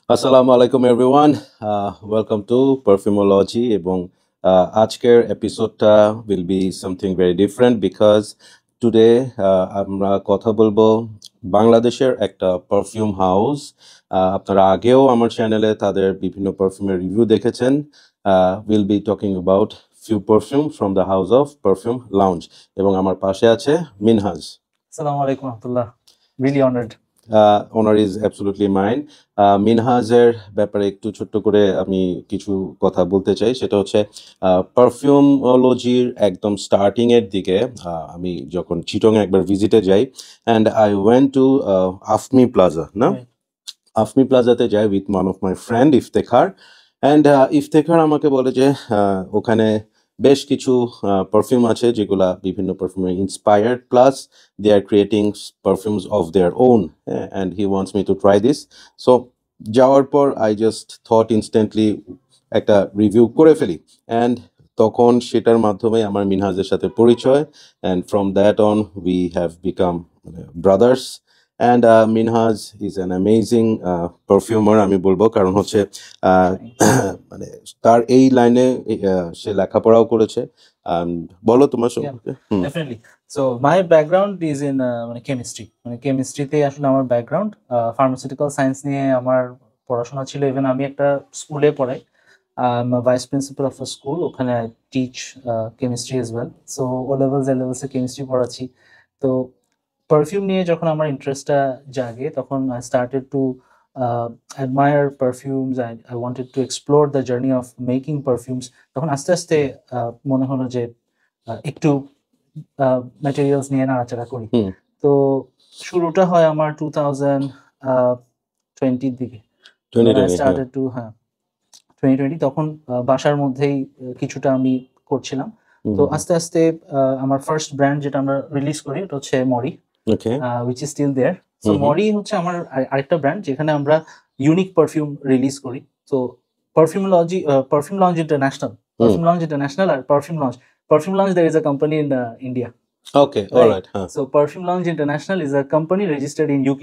Assalamu alaikum everyone. Welcome to Perfumology এবং আজকের এপিসোডটা will be something very different because today আমরা কথা বলবো বাংলাদেশের একটা পারফিউম হাউস। আপনারা আগেও আমার চ্যানেলে তাদের বিভিন্ন পারফিউমের রিভিউ দেখেছেন। We'll be talking about few perfume from the house of Perfume Lounge এবং আমার পাশে আছে Minhaj. Assalamu alaikum warahmatullah. Really honored. Honor is absolutely mine. মিনহাজের ব্যাপারে একটু ছোট্ট করে আমি কিছু কথা বলতে চাই, সেটা হচ্ছে পারফিউমোলজির একদম স্টার্টিং এর দিকে আমি যখন চিটং একবার ভিজিটে যাই and I went to Afmi plaza না আফমি প্লাজাতে যাই with one of my friend Iftekhar and Iftekhar আমাকে বলে যে ওখানে বেশ কিছু পারফিউম আছে যেগুলা বিভিন্ন পারফিউমের inspired plus they are creating perfumes of their own, and he wants me to try this. So যাওয়ার পর I just thought instantly একটা রিভিউ করে ফেলি and তখন সেটার মাধ্যমে আমার মিনহাজের সাথে পরিচয় and from that on we have become brothers and Minhaj is an amazing perfumer আমি বলবো, কারণ হচ্ছে মানে তার এই লাইনে সে লেখাপড়াও করেছে। বলো তোমার সম্পর্কে। Definitely. So my background is in chemistry. কেমিস্ট্রিতে আসলে আমার ব্যাকগ্রাউন্ড, ফার্মাসিউটিক্যাল সায়েন্স নিয়ে আমার পড়াশোনা ছিল। ইভেন আমি একটা স্কুলে পড়াই, vice principal of a school, ওখানে I teach chemistry as well. So O levels A লেভেলসে কেমিস্ট্রি পড়াচ্ছি। তো পারফিউম নিয়ে যখন আমার ইন্টারেস্টটা জাগে তখন I started to admire perfumes and I wanted to explore the journey of making perfumes. তখন আস্তে আস্তে মনে হলো যে একটু ম্যাটেরিয়ালস নিয়ে নাড়াচাড়া করি। তো শুরুটা হয় আমার 2020 দিকে, স্টার্টেড টু 2020। তখন বাসার মধ্যেই কিছুটা আমি করছিলাম। তো আস্তে আস্তে আমার ফার্স্ট ব্র্যান্ড যেটা আমরা রিলিজ করি এটা হচ্ছে মরি, which is still there. So মরি হচ্ছে আমার আরেকটা ব্র্যান্ড যেখানে আমরা ইউনিক পারফিউম রিলিজ করি। তো পারফিউম লঞ্চ ইন্টারন্যাশনাল আর perfume launch there is a company in India. Okay, all right. So Perfume Lounge International is a company registered in UK.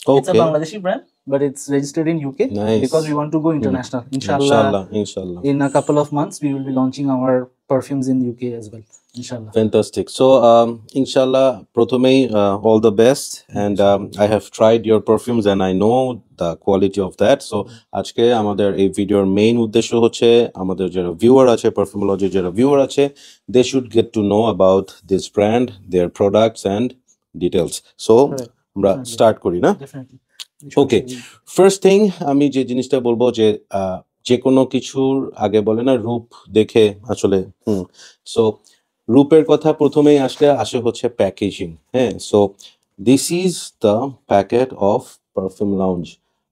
Okay. It's a Bangladeshi brand, but it's registered in UK. Nice. Because we want to go international. Inshallah. In a couple of months, we will be launching our perfumes in UK as well. Inshallah. Fantastic. So, inshallah, prothomei all the best. And I have tried your perfumes and I know the quality of that. So, আজকে আমাদের এই ভিডিওর main উদ্দেশ্য হচ্ছে আমাদের যারা viewer আছে, পারফিউমোলজির যারা ভিউয়ার আছে, they should get to know about this brand, their products and details. So, আমরা স্টার্ট করি না? Definitely. ওকে, ফার্স্ট থিং আমি যে জিনিসটা বলবো যে কোনো কিছুর আগে বলে না রূপ দেখে আসলে সো রূপের কথা প্রথমেই আসে হচ্ছে প্যাকেজিং। হ্যাঁ, so this is the packet of perfume lounge.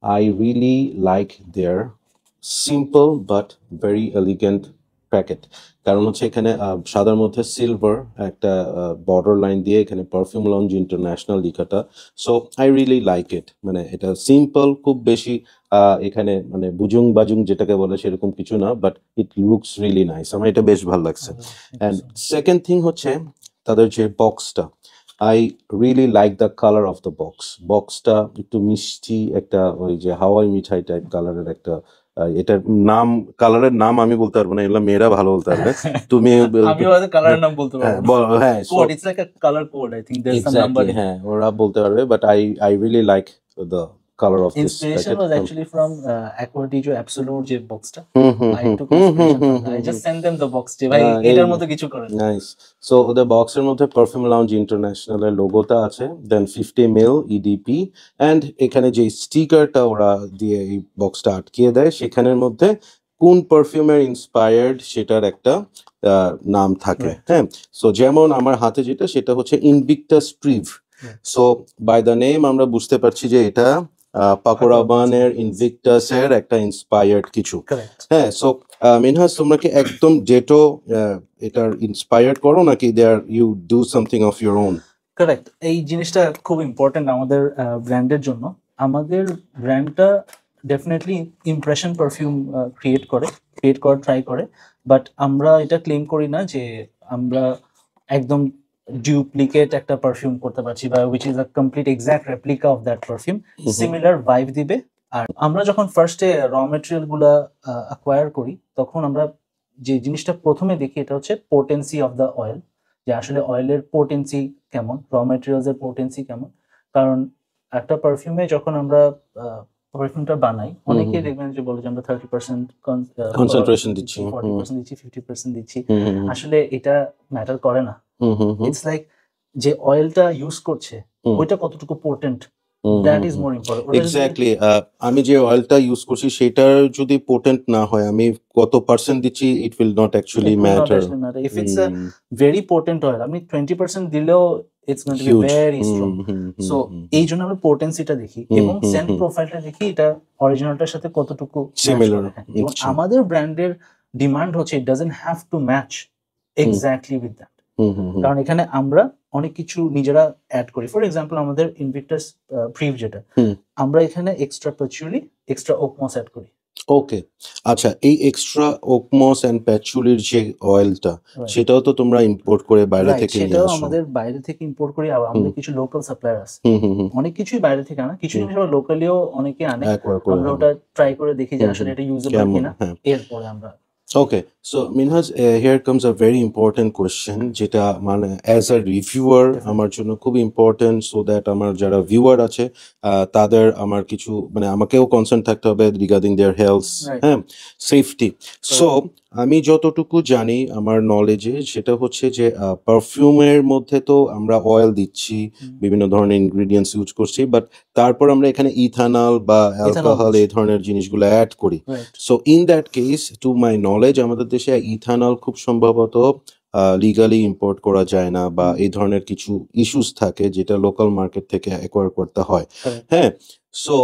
I really like their simple but very elegant packet. কারণ হচ্ছে এখানে সাদার মধ্যে সিলভার একটা বর্ডার লাইন দিয়ে এখানে পারফিউম লঞ্চ ইন্টারন্যাশনাল লেখাটা। So I really like it. মানে এটা সিম্পল, খুব বেশি এখানে মানে বুজুং বাজুং যেটাকে বলে সেরকম কিছু না, but it looks really nice. আমার এটা বেশ ভালো লাগছে। অ্যান্ড সেকেন্ড থিং হচ্ছে তাদের যে বক্সটা, I really like the colour of the বক্সটা একটু মিষ্টি একটা ওই যে হাওয়াই মিঠাই টাইপ কালারের একটা। এটার নাম, কালারের নাম আমি বলতে পারবো না, এগুলো মেয়েরা ভালো বলতে পারবে। তুমি কালারের নাম বলতে পারবো। হ্যাঁ, code, it's like a colour code, I think देयर इज সাম নাম্বার। হ্যাঁ, ওরা বলতে পারবে, but I really like the color of this inspiration packet. was actually from Aqua Di jo Absolute je box ta. I took inspiration from that. I just sent them the box je bhai etar moto kichu kore. Nice. So the box er moddhe Perfume Lounge International er logo ta ache, then 50 ml EDP and ekhane je sticker ta ora diye ei box ta atkiye deয় সেখানের মধ্যে কোন পারফিউমের inspired সেটার একটা নাম থাকে। হ্যাঁ, so যেমন আমার হাতে যেটা সেটা হচ্ছে ইনভিক্টাস ট্রিভ। সো বাই দ্য নেম আমরা বুঝতে পারছি যে এটা পাকো রাবানের ইনভিক্টাসের একটা ইন্সপায়ার্ড কিছু। হ্যাঁ, সো মিনহাজ তোমরা কি একদম যেটো এটার ইন্সপায়ার্ড করো নাকি there you do something of your own? Correct, এই জিনিসটা খুব ইম্পর্টেন্ট আমাদের ব্র্যান্ডের জন্য। আমাদের ব্র্যান্ডটা ডেফিনেটলি ইমপ্রেশন পারফিউম ক্রিয়েট করার ট্রাই করে, বাট আমরা এটা ক্লেম করি না যে আমরা একদম ডুপ্লিকেট একটা পারফিউম করতে পারছি বা which is a complete exact replica of that perfume. Similar vibe দিবে আর আমরা যখন ফার্স্টে র মেটেরিয়াল গুলা অ্যাকোয়ার করি তখন আমরা যে জিনিসটা প্রথমে দেখি এটা হচ্ছে পোটেন্সি অফ দ্য অয়েল, যে আসলে অয়েলের পোটেন্সি কেমন, র মেটেরিয়ালস এর পোটেন্সি কেমন। কারণ একটা পারফিউমে যখন আমরা পারফিউমটা বানাই অনেকেই দেখবেন যে বলে যে আমরা 30% কনসেন্ট্রেশন দিচ্ছি, 40% দিচ্ছি, 50% দিচ্ছি। আসলে এটা ম্যাটার করে না। ইটস লাইক যে অয়েলটা ইউজ করছে ওইটা কতটুকু potent, that is more important. Exactly. আমি যে অয়েলটা ইউজ করছি সেটার যদি পোটেন্ট না হয়, আমি কত পার্সেন্ট দিচ্ছি, it will not actually matter. If it's a very potent oil, আপনি 20% দিলেও it's going to be very strong. So এই জন্য আমরা পোটেন্সিটা দেখি এবং সেন্ট প্রোফাইলটা দেখি, এটা অরিজিনালটার সাথে কতটুকু সিমিলার। এবং আমাদের ব্র্যান্ডের ডিমান্ড হচ্ছে it doesn't have to match exactly with that. কারণ এখানে আমরা অনেক কিছু নিজেরা অ্যাড করি। ফর এক্সাম্পল আমাদের ইনভিক্টাস প্রিভ যেটা, আমরা এখানে এক্সট্রা প্যাচুলি, এক্সট্রা ওকমস অ্যাড করি। ওকে, আচ্ছা, এই এক্সট্রা ওকমস এন্ড প্যাচুলির যে অয়েলটা সেটাও তো তোমরা ইম্পোর্ট করে বাইরে থেকে নিয়ে সেটাও আসো? আমাদের বাইরে থেকে ইম্পোর্ট করি। আর আমাদের কিছু লোকাল সাপ্লায়ার আছে, অনেক কিছুই বাইরে থেকে আনা, কিছু জিনিস আবার লোকালিও অনেকে আনে। আমরা ওটা ট্রাই করে দেখি যে আসলে এটা ইউজেবল কিনা, এরপরে আমরা। Okay, so Minhaj, here comes a very important question যেটা মানে as a reviewer আমার জন্য খুব ইম্পর্টেন্ট, সো দ্যাট আমার যারা ভিউয়ার আছে তাদের আমার কিছু মানে আমাকেও কনসার্ন থাকতে হবে রিগার্ডিং দেয়ার হেলথ, হ্যাঁ, সেফটি। সো আমি যতটুকু জানি আমার নলেজে সেটা হচ্ছে যে পারফিউমের মধ্যে তো আমরা অয়েল দিচ্ছি, বিভিন্ন ধরনের ইনগ্রিডিয়েন্টস ইউজ করছি, বাট তারপর আমরা এখানে ইথানল বা অ্যালকোহল এই ধরনের জিনিসগুলো অ্যাড করি। So in that case, to my knowledge, আমাদের দেশে ইথানল খুব সম্ভবত লিগালি ইম্পোর্ট করা যায় না, বা এই ধরনের কিছু ইস্যুস থাকে যেটা লোকাল মার্কেট থেকে অ্যাকোয়ার করতে হয়। হ্যাঁ, সো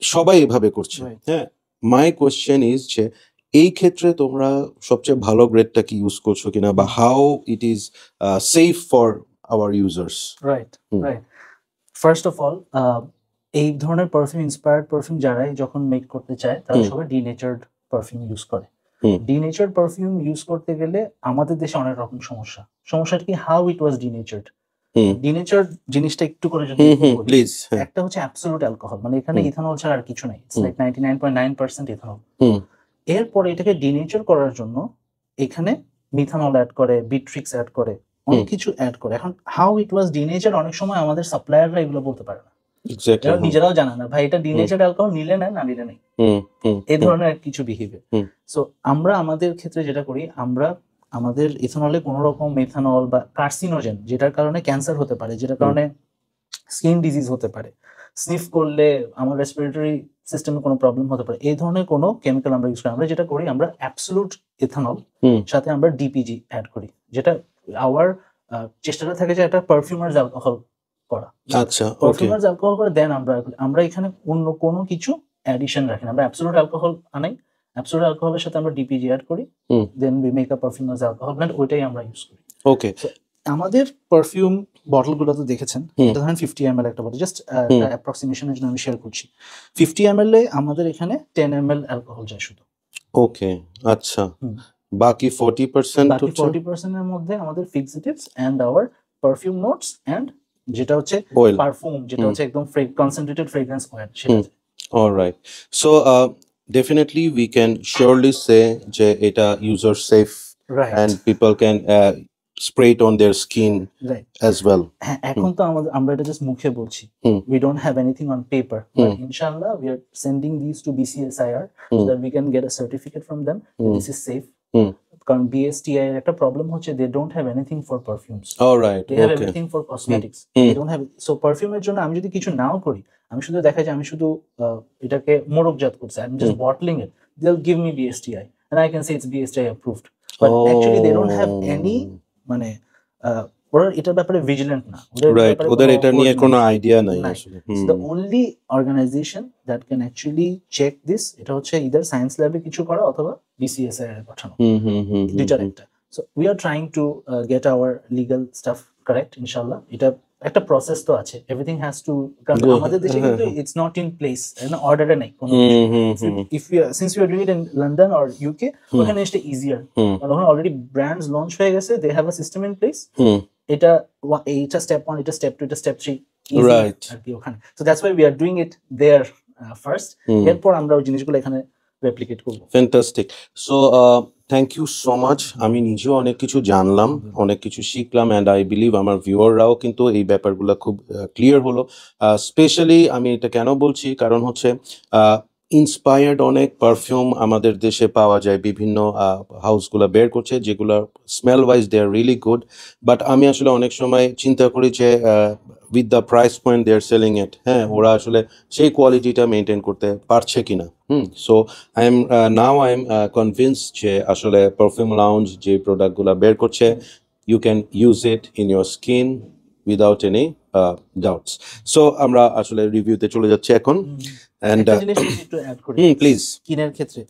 সবাই এভাবে করছে। হ্যাঁ, মাই কোয়েশ্চেন ইজ যে এই ক্ষেত্রে তোমরা সবচেয়ে ভালো গ্রেডটা কি ইউজ করছো কিনা, বা how it is safe for our users? Right. First of all, এই ধরনের পারফিউম, ইন্সপায়ার্ড পারফিউম যারাই যখন মেক করতে চায় তারা সবাই ডিনেচার্ড পারফিউম ইউজ করে। ডিনেচার্ড পারফিউম ইউজ করতে গেলে আমাদের দেশে অনেক রকম সমস্যাটা কি, how it was denatured. Denatured জিনিসটা একটু করে যদি প্লিজ। একটা হচ্ছে অ্যাবসলিউট অ্যালকোহল, মানে এখানে ইথানল ছাড়া আর কিছু নেই, ইটস লাইক 99.9% ইথানল। এরপরে এটাকে ডিনেচার করার জন্য এখানে মিথানল অ্যাড করে, বিট্রিক্স অ্যাড করে, অনেক কিছু অ্যাড করে। এখন হাউ ইট ওয়াজ ডিনেচার অনেক সময় আমাদের সাপ্লায়াররা এগুলো বলতে পারে না, নিজেরাও জানে না ভাই এটা ডিনেচার্ড অ্যালকোহল, নিলে নেন না নিলে নেই, এই ধরনের কিছু বিহেভিয়ার। সো আমরা আমাদের ক্ষেত্রে যেটা করি, আমরা আমাদের ইথানলে কোনো রকম মেথানল বা কার্সিনোজেন, যেটার কারণে ক্যান্সার হতে পারে, যেটার কারণে স্কিন ডিজিজ হতে পারে, স্নিফ করলে আমার রেসপিরেটরি সিস্টেমে কোনো প্রবলেম হতে পারে, এই ধরনের কোনো কেমিক্যাল আমরা ইউজ করি। আমরা যেটা করি, আমরা অ্যাবসলিউট ইথানল সাথে আমরা ডিপিজি অ্যাড করি, যেটা আওয়ার চেষ্টাটা থাকে যে একটা পারফিউমার্স অ্যালকোহল করা। আচ্ছা, পারফিউমার্স অ্যালকোহল করে দেন আমরা এখানে অন্য কোনো কিছু অ্যাডিশন রাখি না, আমরা অ্যাবসলিউট অ্যালকোহল আনাই, অ্যাবসলিউট অ্যালকোহলের সাথে আমরা ডিপিজি অ্যাড করি, then we make a perfumer's alcohol blend, ওইটাই আমরা ইউজ করি। ওকে, আমাদের পারফিউম বটলগুলো তো দেখেছেন, এটা ধরেন 50 ml একটা বটল, জাস্ট অ্যাপ্রক্সিমেশনের জন্য আমি শেয়ার করছি। 50 ml এ আমাদের এখানে 10 ml অ্যালকোহল যায় শুধু। ওকে, আচ্ছা, বাকি 40% বাকি 40% এর মধ্যে আমাদের fixatives and our perfume notes and যেটা হচ্ছে পারফিউম, যেটা হচ্ছে একদম কনসেন্ট্রেটেড ফ্রেগ্রেন্স অয়েল, সেটা। Alright, so definitely we can surely say যে এটা user safe, and people can spray it on their skin as well. এখন তো আমরা এটা জাস্ট মুখে বলছি, we don't have anything on paper, but inshallah we are sending these to BCSIR so that we can get a certificate from them that this is safe. কারণ BSTI এর একটা problem হচ্ছে they don't have anything for perfumes. Alright, they have everything for cosmetics. They don't have, so পারফিউমের জন্য আমি যদি কিছু নাও করি, আমি শুধু দেখা যায় আমি শুধু এটাকে মোড়কজাত করছি, I'm just bottling it, they'll give me BSTI and I can say it's BSTI approved, but actually they don't have any মানে ওরা এটার ব্যাপারে ভিজিলেন্ট না, ওদের এটা নিয়ে কোনো আইডিয়া নাই আসলে। the only organization that can actually check this, এটা হচ্ছে either সায়েন্স ল্যাবে কিছু করা অথবা BCSI এর পাঠানো, দুইটার একটা। so we are trying to get our legal stuff correct, inshallah. এটা একটা প্রসেস তো আছে, এভরিথিং হ্যাজ টু, কারণ আমাদের দেশে কিন্তু ইটস নট ইন প্লেস, অর্ডারে নাই কোনো। If you since you are doing it in London or UK, ওখানে এটা ইজিয়ার, কারণ ওখানে অলরেডি ব্র্যান্ডস লঞ্চ হয়ে গেছে, they have a system in place. এটা স্টেপ 1, এটা স্টেপ 2, এটা স্টেপ 3, রাইট আর কি ওখানে। So that's why we are doing it there first, hmm এরপর আমরা ওই জিনিসগুলো এখানে রেপ্লিকেট করবো। Fantastic. So thank you so much. আমি নিজেও অনেক কিছু জানলাম, অনেক কিছু শিখলাম, অ্যান্ড আই বিলিভ আমার ভিউয়াররাও কিন্তু এই ব্যাপারগুলো খুব ক্লিয়ার হলো। স্পেশালি আমি এটা কেন বলছি, কারণ হচ্ছে ইন্সপায়ার্ড অনেক পারফিউম আমাদের দেশে পাওয়া যায়, বিভিন্ন হাউসগুলো বের করছে যেগুলো smell wise they are really good, but আমি আসলে অনেক সময় চিন্তা করি যে with the price point they are selling it, হ্যাঁ, ওরা আসলে সেই কোয়ালিটিটা মেনটেন করতে পারছে কিনা। সো I am convinced যে আসলে পারফিউম লাউঞ্জ যে প্রোডাক্টগুলো বের করছে, you can use it in your skin without any doubts. So আমরা আসলে রিভিউতে চলে যাচ্ছি এখন। অ্যান্ড একটা জিনিস যদি একটু অ্যাড করি প্লিজ। স্কিনের ক্ষেত্রে,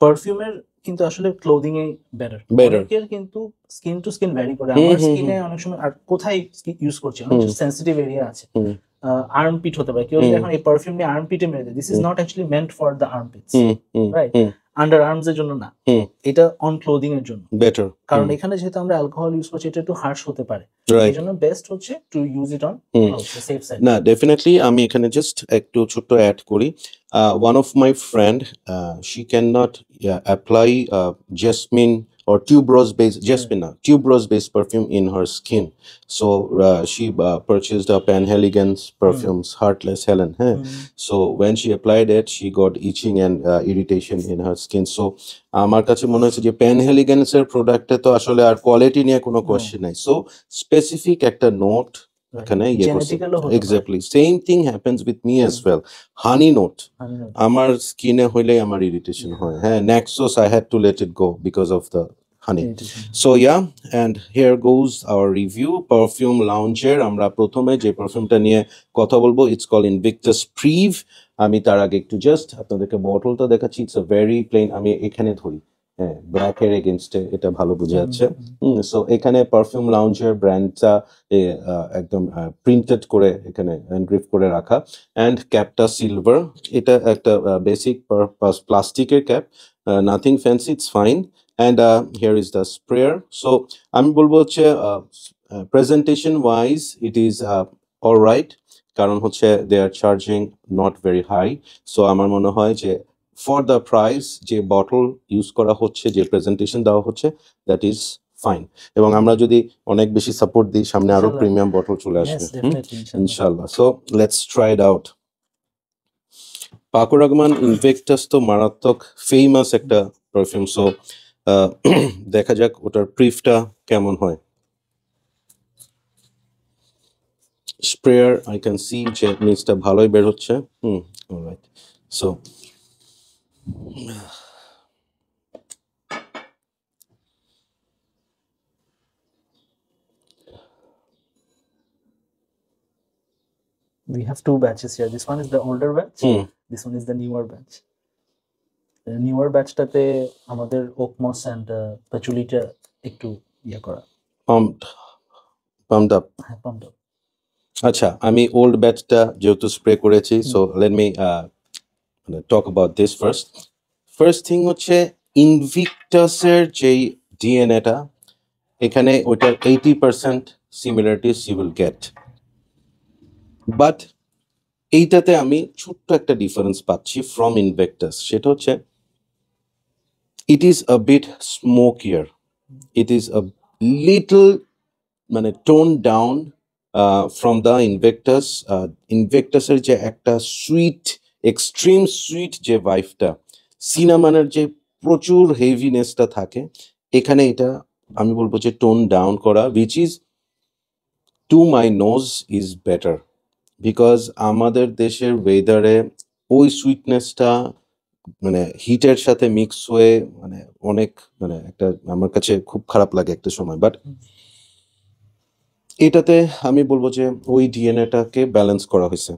পারফিউমের কিন্তু আসলে ক্লোদিং এ বেটার। Better. অনেকের কিন্তু স্কিন টু স্কিন ভ্যারি করে। আমার স্কিনে অনেক সময় আর কোথায় ইউজ করছি, অনেক সেনসিটিভ এরিয়া আছে, আর্মপিট হতে পারে। কেউ যদি এখন এই পারফিউম নিয়ে আর্মপিটে মেরে দেয়, this is not actually meant for the armpits, right? Under arms এর জন্য না, এটা অন ক্লোদিং এর জন্য বেটার, কারণ এখানে যেহেতু আমরা অ্যালকোহল ইউজ করছি, এটা একটু হার্শ হতে পারে। রাইট। এই জন্য বেস্ট হচ্ছে to use it on safe side. না, ডেফিনেটলি আমি এখানে জাস্ট একটু ছোট্ট অ্যাড করি। One of my friend, she can not apply jasmine or tuberose based jasmine, tuberose based perfume in her skin. So she purchased a Penhaligon's perfumes, Heartless Helen. So when she applied it, she got itching and irritation in her skin. So আমার কাছে মনে হচ্ছে যে Penhaligon's এর প্রোডাক্টে তো আসলে আর quality নিয়ে কোনো কোয়েশ্চেন নাই। সো স্পেসিফিক একটা নোট এখানে ইয়ে করছে। Exactly same thing happens with me as well. Honey note আমার স্কিনে হইলে আমার ইরিটেশন হয়। হ্যাঁ, নেক্সোস I had to let it go because of the honey. So yeah, and here goes our review perfume লাউঞ্জের। আমরা প্রথমে যে পারফিউমটা নিয়ে কথা বলবো, ইটস কল ইনভিক্টাস প্রিভ। আমি তার আগে একটু জাস্ট আপনাদেরকে বটলটা দেখাচ্ছি। ইটস আ ভেরি প্লেন, আমি এখানে ধরি, হ্যাঁ, ব্ল্যাকের এগেনস্টে এটা ভালো বোঝা যাচ্ছে। সো এখানে পারফিউম লাউঞ্জের ব্র্যান্ডটা একদম প্রিন্টেড করে এখানে এনগ্রেভ করে রাখা, অ্যান্ড ক্যাপটা সিলভার। এটা একটা বেসিক প্লাস্টিকের cap, nothing fancy, it's fine. And here is the sprayer. So আমি বলবো হচ্ছে presentation wise it is all right, কারণ হচ্ছে they are charging not very high. So আমার মনে হয় যে ফর দ্য প্রাইস যে বটল ইউজ করা হচ্ছে, যে প্রেজেন্টেশন দেওয়া হচ্ছে, দ্যাট ইজ ফাইন। এবং আমরা যদি অনেক বেশি সাপোর্ট দিই, সামনে আরো প্রিমিয়াম বটল চলে আসবে ইনশাল্লাহ। So let's try it out. Paco Rabanne Invictus তো মারাত্মক ফেমাস একটা পারফিউম। সো দেখা যাক ওটার প্রিফটা কেমন হয়। স্প্রেয়ার আই ক্যান সি যে নিচটা ভালোই বের হচ্ছে। Alright. So We have two batches here. This one is the older batch. This one is the newer batch. The newer batchটাতে আমাদের ওকমস এন্ড প্যাচুলিটা একটু ইয়া করা, পাম্পড আপ। হ্যাঁ, পাম্পড আপ। আচ্ছা, আমি ওল্ড ব্যাচটা যেহেতু স্প্রে করেছি, so let me talk about this first. First thing হচ্ছে ইনভিক্টাসের যেই ডিএনএটা, এখানে ওইটার 80% similarities you will get, but এইটাতে আমি ছোট্ট একটা ডিফারেন্স পাচ্ছি ফ্রম ইনভেক্টাস। সেটা হচ্ছে it is a bit smokier, it is a little মানে tone down from the Invictus. ইনভেক্টাসের যে একটা সুইট, এক্সট্রিম সুইট যে ভাইফটা, সিনামানের যে প্রচুর হেভিনেসটা থাকে, এখানে এটা আমি বলবো যে টোন ডাউন করা, which is to my nose is better. Because আমাদের দেশের ওয়েদারে ওই সুইটনেসটা মানে হিটের সাথে মিক্স হয়ে মানে অনেক মানে একটা আমার কাছে খুব খারাপ লাগে একটা সময়, বাট এটাতে আমি বলবো যে ওই ডিএনএটাকে ব্যালেন্স করা হয়েছে।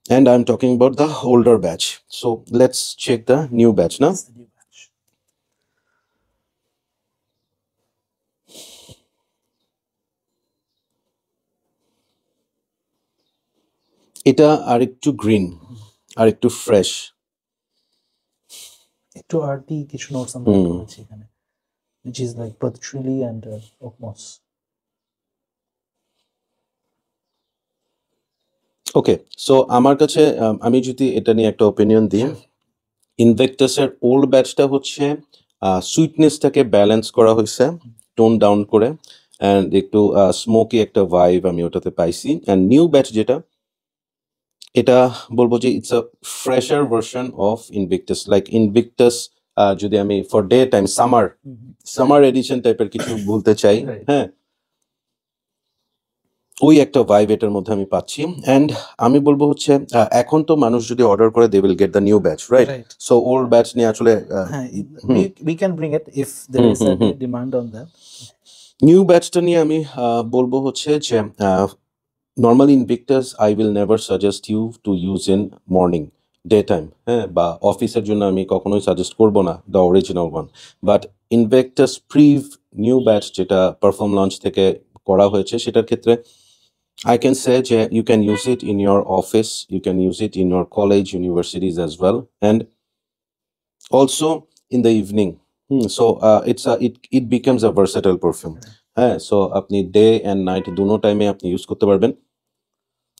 And I am talking about the older batch. So let's check the new batch না। এটা আরেকটু গ্রিন, আরেকটু ফ্রেশ, একটু আর্টি কিছু নোটস আমরা করেছি এখানে, which is like patchouli and oak moss. Okay, so আমার কাছে আমি যদি এটা নিয়ে একটা ওপিনিয়ন দিই, ইনভেক্টাসের ওল্ড ব্যাচটা হচ্ছে সুইটনেসটাকে ব্যালেন্স করা হয়েছে, টোন ডাউন করে, অ্যান্ড একটু স্মোকি একটা ভাইব আমি ওটাতে পাইছি। অ্যান্ড নিউ ব্যাচ যেটা, এটা বলবো যে it's a fresher version of Invictus, like Invictus যদি আমি for day time summer edition টাইপের কিছু বলতে চাই, Right. হ্যাঁ, ওই একটা ভাইব এটার মধ্যে আমি পাচ্ছি। অ্যান্ড আমি বলবো হচ্ছে এখন তো মানুষ যদি অর্ডার করে they will get the new batch, right? Right. So old batch নিয়ে আসলে হ্যাঁ, hmm. we can bring it if there is a hmm, hmm. demand on that. New ব্যাচটা নিয়ে আমি বলবো হচ্ছে যে normally Invictus I will never suggest you to use in morning, day time, হ্যাঁ, বা অফিসের জন্য আমি কখনোই সাজেস্ট করবো না the original one. But Invictus prive new batch যেটা পারফর্ম লঞ্চ থেকে করা হয়েছে, সেটার ক্ষেত্রে I can say that you can use it in your office, you can use it in your college, universities as well, and also in the evening. So it becomes a versatile perfume. হ্যাঁ, so আপনি day and night দুনো টাইমে আপনি use করতে পারবেন।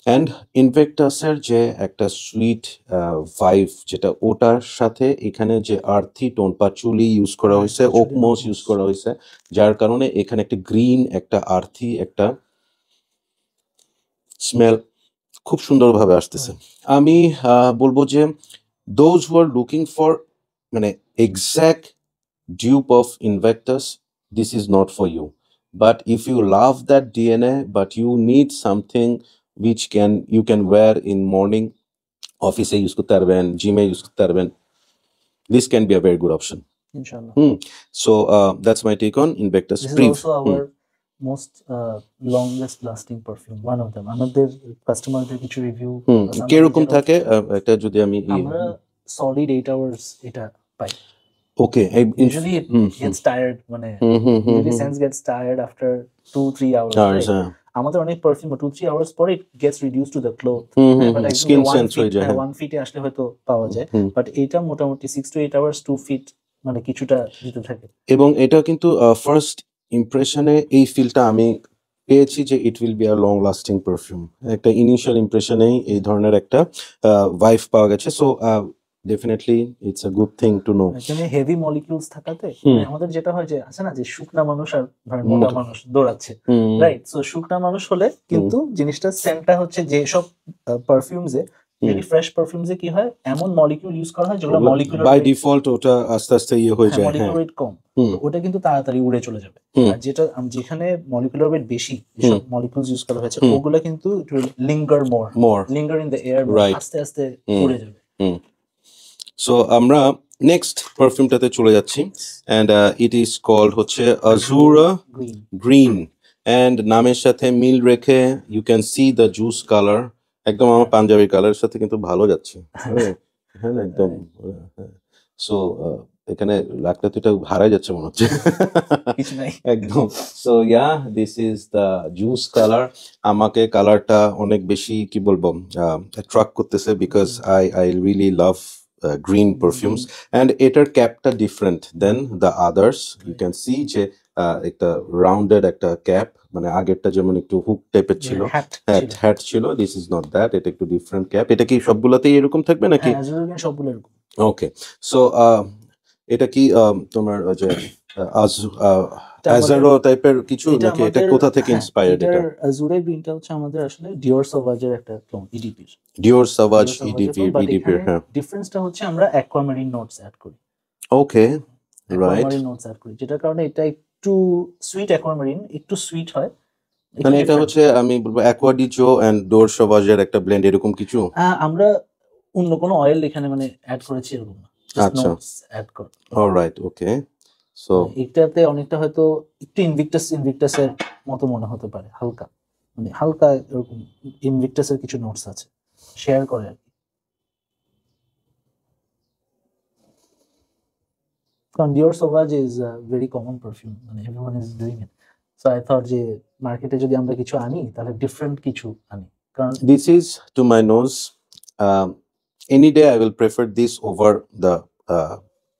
And ইনভেক্টাসের যে একটা sweet vibe, যেটা ওটার সাথে এখানে যে আর্থি টোন পাচুলি ইউজ করা হয়েছে, Patchouli, ওকমোস ইউজ oakmoss. করা হয়েছে, যার কারণে এখানে একটা গ্রিন, একটা আর্থি, একটা স্মেল খুব সুন্দরভাবে আসতেছে। আমি বলবো যে those who are looking for মানে exact dupe of Invictus, this is not for you. But if you love that DNA, but you need something which you can wear in morning, অফিসে use করতে পারবেন, জিমে use করতে পারবেন, this can be a very good option. Inshallah. So that's my take on Invictus This is prive. also our most longest lasting perfume, one of them. আমাদের কাস্টমারদের কিছু review কিরকম থাকে এটা যদি আমি আমরা solid 8 hours এটা পাই। ওকে, Usually it gets tired, মানে usually scents gets tired after 2-3 hours, right? আমাদের অনেক পারফিউম 2-3 hours পরে it gets reduced to the cloth, but skin sense হয়ে যায়। 1 feet আসলে হয়তো পাওয়া যায়, বাট এটা মোটামুটি 6 to 8 hours 2 feet মানে কিছুটা দিতে থাকে। এবং এটা কিন্তু ফার্স্ট ইমপ্রেশনে এই ফিলটা আমি পেয়েছি যে ইট will be a long lasting perfume. একটা ইনিশিয়াল ইমপ্রেশনেই এই ধরনের একটা ভাইব পাওয়া গেছে। So definitely it's a good thing to know. এখানে হেভি মলিকিউলস থাকাতে আমাদের যেটা হয় যে আছে না যে শুকনা মানুষ আর মোটা মানুষ দৌড়াচ্ছে, রাইট? সো শুকনা মানুষ হলে কিন্তু জিনিসটা সেন্টটা হচ্ছে যে সব পারফিউমসে, যদি ফ্রেশ পারফিউমসে কি হয়, এমন মলিকিউল ইউজ করা হয় যেগুলো মলিকিউলার বাই ডিফল্ট ওটা আস্তে আস্তে ইয়ে হয়ে যায়, মলিকিউলার ওয়েট কম, তো ওটা কিন্তু তাড়াতাড়ি উড়ে চলে যাবে। আর যেটা যেখানে মলিকিউলার ওয়েট বেশি, যেসব মলিকিউলস ইউজ করা হয়েছে, ওগুলো কিন্তু linger linger in the air, আস্তে আস্তে উড়ে যাবে। সো আমরা নেক্সট পারফিউমটাতে চলে যাচ্ছি, অ্যান্ড ইট ইজ কল্ড হচ্ছে আজুরা গ্রিন। অ্যান্ড নামের সাথে মিল রেখে you can see the juice colour, একদম আমার পাঞ্জাবি কালারের সাথে কিন্তু ভালো যাচ্ছে, হ্যাঁ একদম। সো এখানে রাখলে তো এটা হারাই যাচ্ছে মনে হচ্ছে একদম। So yeah, this is the juice colour. আমাকে কালারটা অনেক বেশি কি বলবো অ্যাট্রাক্ট করতেছে, because I really love green perfumes. And এটার ক্যাপটা different than the others. You can see যে একটা রাউন্ডেড একটা ক্যাপ, মানে আগেরটা যেমন একটু হুক টাইপের ছিল, হ্যাট ছিল, দিস ইজ নট দ্যাট, এটা একটু ডিফারেন্ট ক্যাপ। এটা কি সবগুলোতেই এরকম থাকবে নাকি? সবগুলো এরকম। ওকে, সো এটা কি তোমার যে আজারো টাইপের কিছু নাকি? এটা কোথা থেকে ইন্সপায়ার্ড? এটা আজুরা গ্রিনটা হচ্ছে আমাদের আসলে ডিওর সাভাজের একটা ক্লোন, ইডিপির ডিওর সাভাজ ইডিপির। হ্যাঁ, ডিফারেন্সটা হচ্ছে আমরা অ্যাকোয়ামারিন নোটস অ্যাড করি। ওকে, রাইট, অ্যাকোয়ামারিন নোটস অ্যাড করি, যেটার কারণে এটা একটু সুইট, অ্যাকোয়ামারিন একটু সুইট হয়। মানে এটা হচ্ছে আমি বলবো অ্যাকোয়াডিজো এন্ড ডিওর সাভাজের একটা ব্লেন্ড, এরকম কিছু। আমরা অন্য কোনো অয়েল এখানে মানে অ্যাড করেছি এরকম না, আচ্ছা, অ্যাড কর। অলরাইট, ওকে। সো এটাতে অনেকটা হয়তো একটু ইনভিক্টাসের মতো মনে হতে পারে, হালকা, মানে হালকা এরকম ইনভিক্টাসের কিছু নোটস আছে, শেয়ার করে আর কি। কারণ Dior Sauvage is a very common perfume, মানে everyone is doing it. So I thought যে মার্কেটে যদি আমরা কিছু আনি তাহলে ডিফারেন্ট কিছু আনি, কারণ this is to my nose, any day I will prefer this over the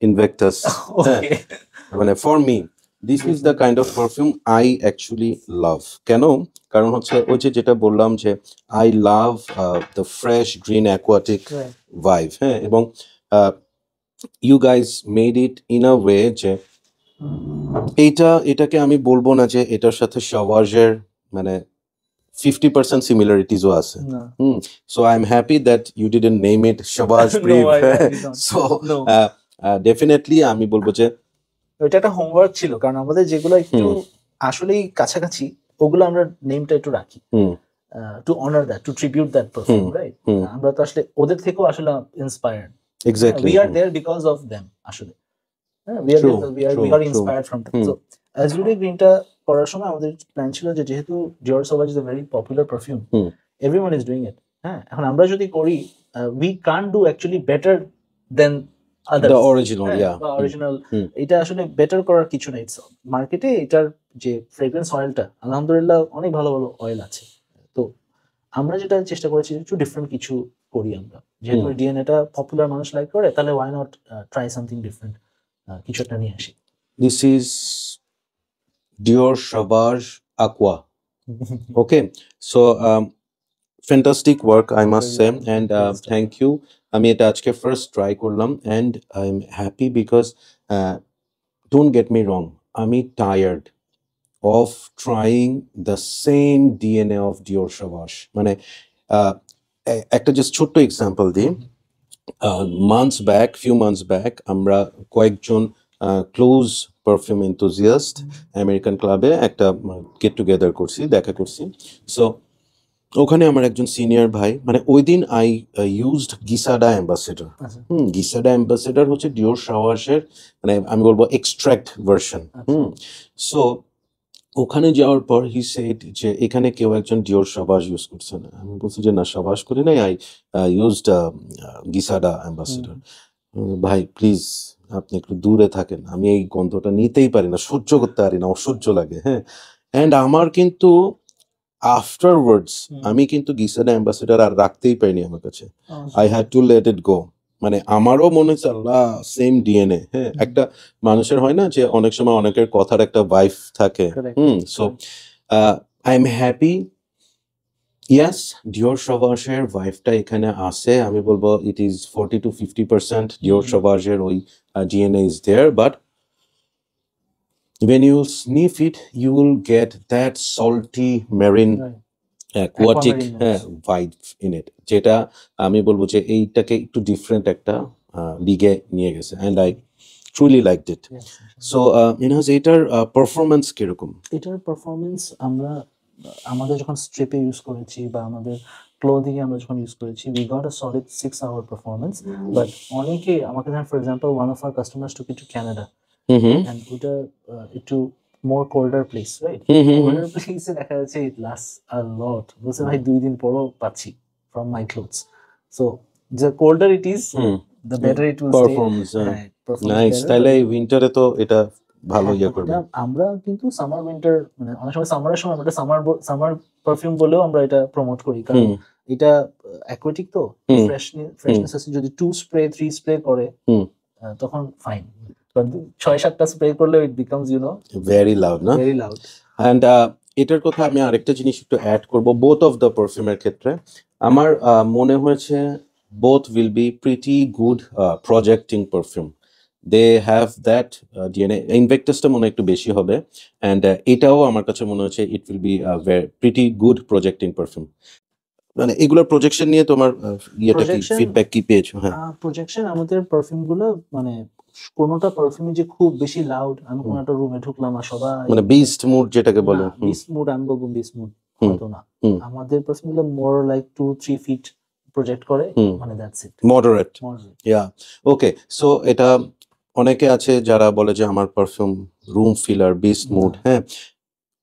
Invictus, মানে for me. This is the kind of perfume I actually love. কেন? কারণ হচ্ছে ওই যে যেটা বললাম যে I love the fresh green aquatic Right. Vibe, হ্যাঁ, এবং you guys made it in a way যে এটাকে আমি বলবো না যে এটার সাথে সাওয়াজের মানে 50% সিমিলারিটিসও আছে। No. So I'm happy that you didn't name it Shabazz No, Brief. I did not. So No. definitely আমি বলবো যে ওইটা একটা হোমওয়ার্ক ছিল, কারণ আমাদের যেগুলো একটু আসলেই কাছাকাছি ওগুলো আমরা নেমটা একটু রাখি, to honour that, to tribute that perfume, right? আমরা তো আসলে ওদের থেকেও আসলে inspired. Exactly We are there because of them আসলে। We are True, there, we are true. inspired from them. So Azure Greenটা করার সময় আমাদের প্ল্যান ছিল যে যেহেতু Dior Sauvage is a very popular perfume, everyone is doing it. হ্যাঁ, এখন আমরা যদি করি, we can't do actually better than others. the original, yeah. Original এটা আসলে বেটার করার কিছু নাই। মার্কেটে এটার যে ফ্রেগ্রেন্স অয়েলটা আলহামদুলিল্লাহ অনেক ভালো ভালো অয়েল আছে। তো আমরা যেটা চেষ্টা করেছি একটু ডিফারেন্ট কিছু করি আমরা, যেহেতু ডিএনএটা পপুলার মানুষ লাইক করে, তাহলে why not try something different, কিছু একটা নিয়ে আসি। This is Dior Sauvage Aqua. Okay, so fantastic work, I must say, and thank you. আমি এটা আজকে ফার্স্ট ট্রাই করলাম and I'm happy because don't get me wrong, আমি tired of trying the same DNA of Dior Sauvage. মানে একটা just ছোট্ট example দিই। few months back আমরা কয়েকজন ক্লোজ পারফিউম এনথুজিয়াস্ট আমেরিকান ক্লাবে একটা গেট টুগেদার করছি, দেখা করছি। সো ওখানে আমার একজন সিনিয়র ভাই, মানে ওই দিন আই ইউজড গিসাডা অ্যাম্বাসেডর। গিসাডা অ্যাম্বাসেডর হচ্ছে ডিওর সাওয়াজের মানে আমি বলবো এক্সট্রাক্ট ভার্সন। সো ওখানে যাওয়ার পর হি সেড যে এখানে কেউ একজন ডিওর সাওয়াজ ইউজ করছে না। আমি বলছি যে না, সাওয়াজ করি নাই, আই ইউজড গিসাডা অ্যাম্বাসেডর। ভাই প্লিজ আপনি একটু দূরে থাকেন, আমি এই গন্ধটা নিতেই পারি না, সহ্য করতে পারি না, অসহ্য লাগে। হ্যাঁ, অ্যান্ড আমার কিন্তু আফটারওয়ার্ডস আমি কিন্তু গিসাডা অ্যাম্বাসেডর আর রাখতেই পারিনি আমার কাছে। I had to let it go. মানে আমারও মনে হচ্ছে আল্লাহ সেম ডিএনএ। হ্যাঁ, একটা মানুষের হয় না যে অনেক সময় অনেকের কথার একটা ভাইব থাকে। So I am happy, yes Dior সাওয়াজের ভাইবটা এখানে আছে। আমি বলবো ইট ইজ 40 to 50% ডিওর সাওয়াজের ওই DNA is there, but when you sniff it you will get that salty marine aquatic vibe in it, যেটা আমি বলবো যে এইটাকে একটু ডিফারেন্ট একটা লিগে নিয়ে গেছে, and I truly liked it. So ইনহাজ এটার পারফরম্যান্স কিরকম? এটার পারফরম্যান্স আমরা আমাদের যখন স্ট্রিপে ইউজ করেছি বা আমাদের ক্লোদিং এ আমরা যখন ইউজ করেছি, we got a solid 6 hour performance. But অনেকে আমাকে ধরেন, for example, one of our customers took it to Canada, and ওটা একটু more colder place, right? Colder place এ দেখা যাচ্ছে it lasts a lot. বলছে ভাই 2 দিন পরও পাচ্ছি from my clothes. So the colder it is, the better it will performs. Nice. তাহলে উইন্টারে তো এটা ভালো ইয়ে করবে। আমরা কিন্তু সামার উইন্টার মানে অনেক সময় সামারের সময় আমরা সামার পারফিউম বলেও আমরা এটা প্রমোট করি, কারণ এটা অ্যাকোয়াটিক তো ফ্রেশনেস আছে। যদি 2 স্প্রে 3 স্প্রে করে তখন ফাইন, বাট 6-7টা স্প্রে করলে ইট বিকামস ভেরি লাউড, না? Very loud. এন্ড এটার কথা আমি আরেকটা জিনিস একটু অ্যাড করব, বোথ অফ দ্য পারফিউমের ক্ষেত্রে আমার মনে হয়েছে both will be pretty good projecting perfume. They have that DNA. Invictusটা মনে একটু বেশি হবে, and এটাও আমার কাছে মনে হচ্ছে it will be a very pretty good projecting perfume. মানে এগুলোর প্রজেকশন নিয়ে তোমার ইয়েটা কি, ফিডব্যাক কি পেয়েছো? হ্যাঁ, প্রজেকশন আমাদের পারফিউম গুলো মানে কোনোটা পারফিউমে যে খুব বেশি লাউড, আমি কোনো একটা রুমে ঢুকলাম আর সবাই মানে বিস্ট মুড যেটাকে বলে, বিস্ট মুড, আমি বলবো বিস্ট মুড হতো না। আমাদের পারফিউম গুলো মোর লাইক 2-3 ফিট প্রজেক্ট করে, মানে that's it, moderate. Yeah, okay. So এটা অনেকে আছে যারা বলে যে আমার perfume room filler, beast mode. হ্যাঁ,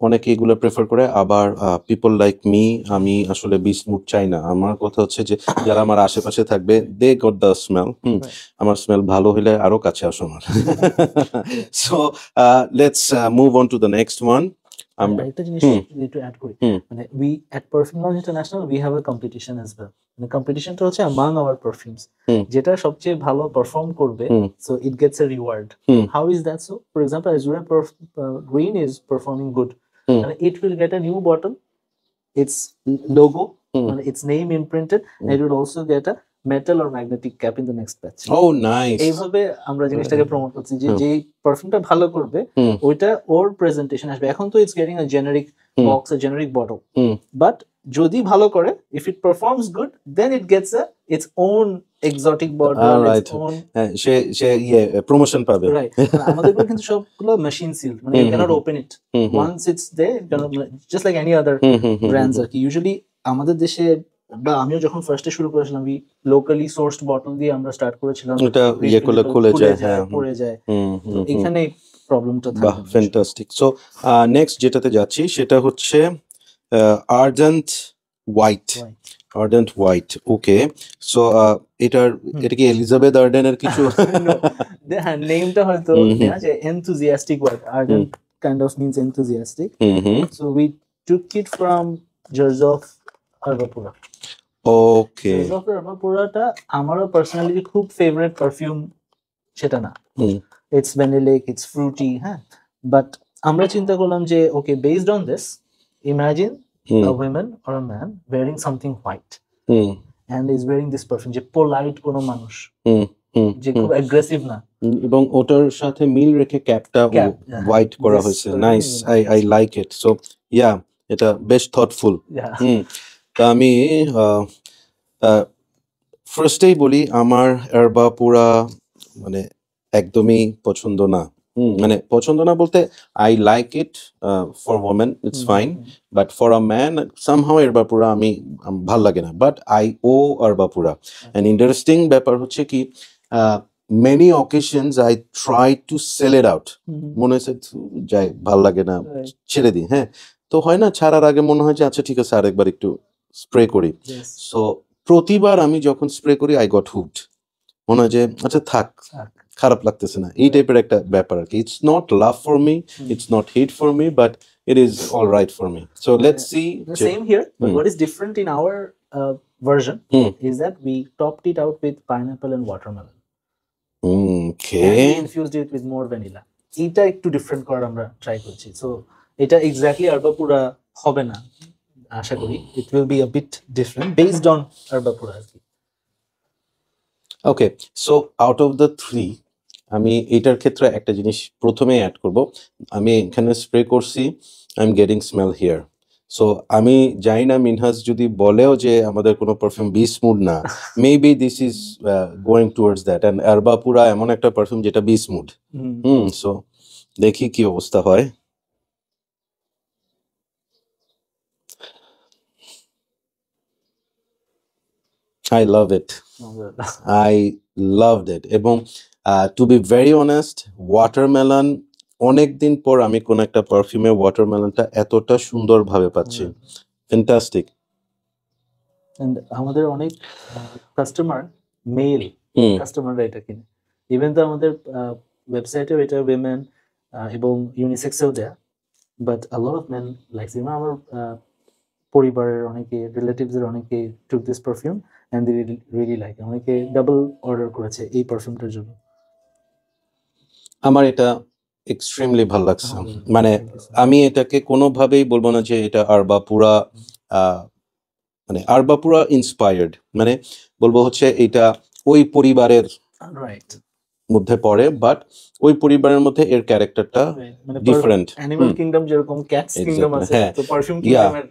অনেকে এগুলো প্রেফার করে, আবার পিপল লাইক মি, আমি আসলে বিস্ট মুড চাই না। আমার কথা হচ্ছে যে যারা আমার আশেপাশে থাকবে দে গট দ্য স্মেল। আমার স্মেল ভালো হলে আরো কাছে আসো আমার। So let's move on to the next one. আমরা আরেকটা জিনিস হুম একটু অ্যাড করি, হুম মানে we at perfume launch international we have a competition as well. মানে কম্পিটিশনটা হচ্ছে among our perfumes, হুম যেটা সবচেয়ে ভালো পারফর্ম করবে, হুম so it gets a reward. Hmm How is that so? For example, Azure Green is performing good, hmm and it will get a new bottle, its logo, hmm its name imprinted, and it will also get a metal or magnetic cap in the next batch. Oh nice এইভাবে আমরা জিনিসটাকে promote করছি যে হুম যে পারফিউমটা ভালো করবে হুম ওইটা ওর presentation আসবে। এখন তো it's getting a generic hmm box, a generic bottle, hmm but যদি ভালো করে, if it performs good, then it gets a its own exotic bottle, its right own, হ্যাঁ সে সে ইয়ে প্রমোশন পাবে রাইট। আমাদের গুলো কিন্তু সবগুলো মেশিন সিল, মানে you hmm hmm can't open it hmm hmm once it's they, just like any other hmm hmm hmm brands আর কি। ইউজুয়ালি আমাদের দেশে বা আমিও যখন ফার্স্টে শুরু করেছিলাম, লোকালি সোর্সড বটল দিয়ে আমরা স্টার্ট করেছিলাম, এটা ইয়ে করলে refillable, খুলে খুলে যায় যায়, হ্যাঁ পড়ে যায়। হুম তো হুম হুম এখানে প্রবলেমটা বাহ থাকবে না। ফ্যান্টাস্টিক সো নেক্সট যেটাতে যাচ্ছি সেটা হচ্ছে urgent white ardent white okay so এটার হুম। এটা কি এলিজাবেথ আর্ডেনের কিছু No, হ্যাঁ, নেমটা হয়তো হুম হুম নেওয়া যে enthusiastic word. Ardent kind of means enthusiastic. Hmm hmm So we took it from Joseph Arbapura. Okay Joseph Arbapuraটা আমারও পার্সোনালি খুব ফেভারিট পারফিউম সেটা না। Hmm It's vanillic, it's fruity, হ্যাঁ, বাট আমরা চিন্তা করলাম যে okay, based on this, imagine hmm a woman or a man wearing something white hmm and is wearing this perfume, যে পোলাইট কোনো মানুষ, হুম হুম যে খুব অ্যাগ্রেসিভ না, এবং ওটার সাথে মিল রেখে ক্যাপটা Cap, হোয়াইট করা this হয়েছে perfume nice is I nice. Like it so yeah এটা বেশ থটফুল Yeah. হুম তা আমি ফার্স্টেই বলি আমার এরবা পুরা মানে একদমই পছন্দ না মানে পছন্দ না বলতে I like it for women it's fine but for a man somehow Erba Pura আমি ভাল লাগে না বাট আই ও এরবা পুরা অ্যান্ড ইন্টারেস্টিং ব্যাপার হচ্ছে কি many occasions I try to sell it out মনে হয়েছে যাই ভাল লাগে না Right. ছেড়ে দিই হ্যাঁ তো হয় না ছাড়ার আগে মনে হয় যে আচ্ছা ঠিক আছে আরেকবার একটু স্প্রে করি Yes. সো প্রতিবার আমি যখন স্প্রে করি আই গট হুকড মনে হয় যে আচ্ছা থাক খারাপ লাগতেছে না এই টাইপের একটা ব্যাপার আর কি it's not love for me it's not hate for me but it is all right for me so let's see The same here, but Hmm. what is different in our version Hmm. is that we topped it out with pineapple and watermelon, okay and we infused it with more vanilla. এটা একটু different করার আমরা try করছি। So এটা exactly আরবাপুরা হবে না আশা করি, it will be a bit different based on Erba Pura আর কি। Okay so out of the three আমি এটার ক্ষেত্রে একটা জিনিস প্রথমে অ্যাড করব আমি এখানে স্প্রে করছি I am getting smell here so আমি জানি না মিনহাজ যদি বলেও যে আমাদের কোনো পারফিউম বি স্মুথ না maybe this is going towards that and Erba Pura এমন একটা পারফিউম যেটা বি স্মুথ সো দেখি কি অবস্থা হয় I love it. I loved it. এবং to be very honest watermelon অনেকদিন পর আমি কোন একটা পারফিউমে ওয়াটারমেলনটা এতটা সুন্দরভাবে পাচ্ছি ফ্যান্টাস্টিক And আমাদের অনেক কাস্টমার মেল কাস্টমাররা এটা কিনে, ইভেন তো আমাদের ওয়েবসাইটেও এটা উইমেন এবং ইউনিসেক্সেও দেয়া, but a lot of men likes. Even আমার পরিবারের অনেকে, রিলেটিভসের অনেকে took this perfume and they really like, অনেকে ডাবল অর্ডার করেছে এই পারফিউমটার জন্য। আমার এটা এক্সট্রিমলি ভালো লাগছে মানে আমি এটাকে কোনোভাবেই বলবো না যে এটা আরবাপুরা মানে আরবাপুরা ইন্সপায়ার্ড মানে বলবো হচ্ছে এটা ওই পরিবারের রাইট মধ্যে পড়ে বাট ওই পরিবারের মধ্যে এর ক্যারেক্টারটা ডিফারেন্ট অ্যানিমাল কিংডম যেরকম ক্যাটস কিংডম আছে, হ্যাঁ তো পারফিউম কিংডমের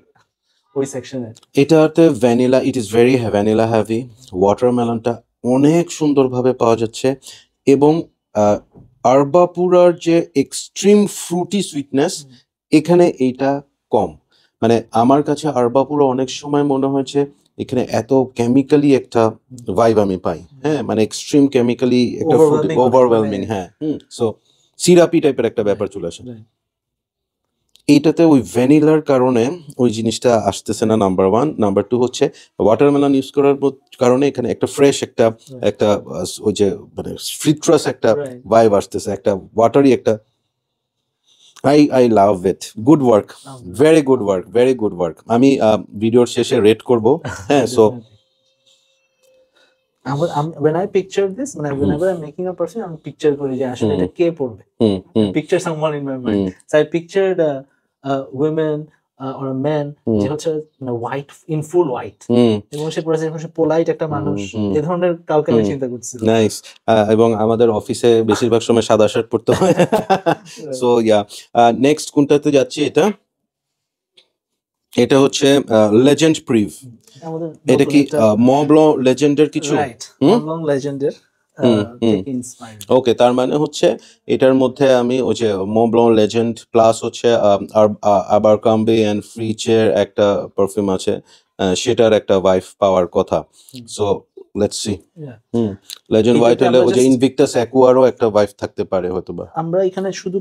ওই সেকশনে এটাতে vanilla it is very vanilla heavy ওয়াটারমেলনটা অনেক সুন্দরভাবে পাওয়া যাচ্ছে এবং আরবাপুরার যে এক্সট্রিম ফ্রুটি সুইটনেস এখানে এইটা কম মানে আমার কাছে আরবাপুরা অনেক সময় মনে হয়েছে এখানে এত কেমিক্যালি একটা ভাইব আমি পাই হ্যাঁ মানে এক্সট্রিম কেমিক্যালি একটা ওভারওয়েলমিং হ্যাঁ সো সিরাপি টাইপের একটা ব্যাপার চলে আসে এইটাতে ওই ভ্যানিলার কারণে ওই জিনিসটা আসতেছে না নাম্বার ওয়ান নাম্বার টু হচ্ছে ওয়াটারমেলন ইউজ করার কারণে এখানে একটা ফ্রেশ একটা একটা ওই যে মানে সিট্রাস একটা ভাইব আসতেছে একটা ওয়াটারি একটা I love it. Good work. Very good work. Very good work. আমি ভিডিওর শেষে রেট করব। হ্যাঁ, so when I picture this, whenever I'm making a person, I'm picture করি যে আসলে এটা কে পড়বে। Picture someone in my mind. So I pictured a women or a man যে হচ্ছে white in full white এবং সে পড়েছে পোলাইট একটা মানুষ, এই ধরনের কাউকে আমি চিন্তা করছি। নাইস। এবং আমাদের অফিসে বেশিরভাগ সময় সাদা শার্ট পরতে হয়। সো ইয়া, নেক্সট কোনটাতে যাচ্ছি? এটা হচ্ছে লেজেন্ড প্রিভ। এটা কি মবলং লেজেন্ডের কিছু? রাইট, মবলং লেজেন্ডের থেকে ইন্সপায়ার্ড। ওকে, তার মানে হচ্ছে এটার মধ্যে আমি ওই যে মবলং লেজেন্ড প্লাস হচ্ছে আবারকাম্বি এন্ড ফ্রিচের একটা পারফিউম আছে, সেটার একটা ভাইব পাওয়ার কথা। So let's see. Legend white হলে ওই যে ইনভিক্টাস অ্যাকুয়ারও একটা ভাইব থাকতে পারে হয়তোবা। আমরা এখানে শুধু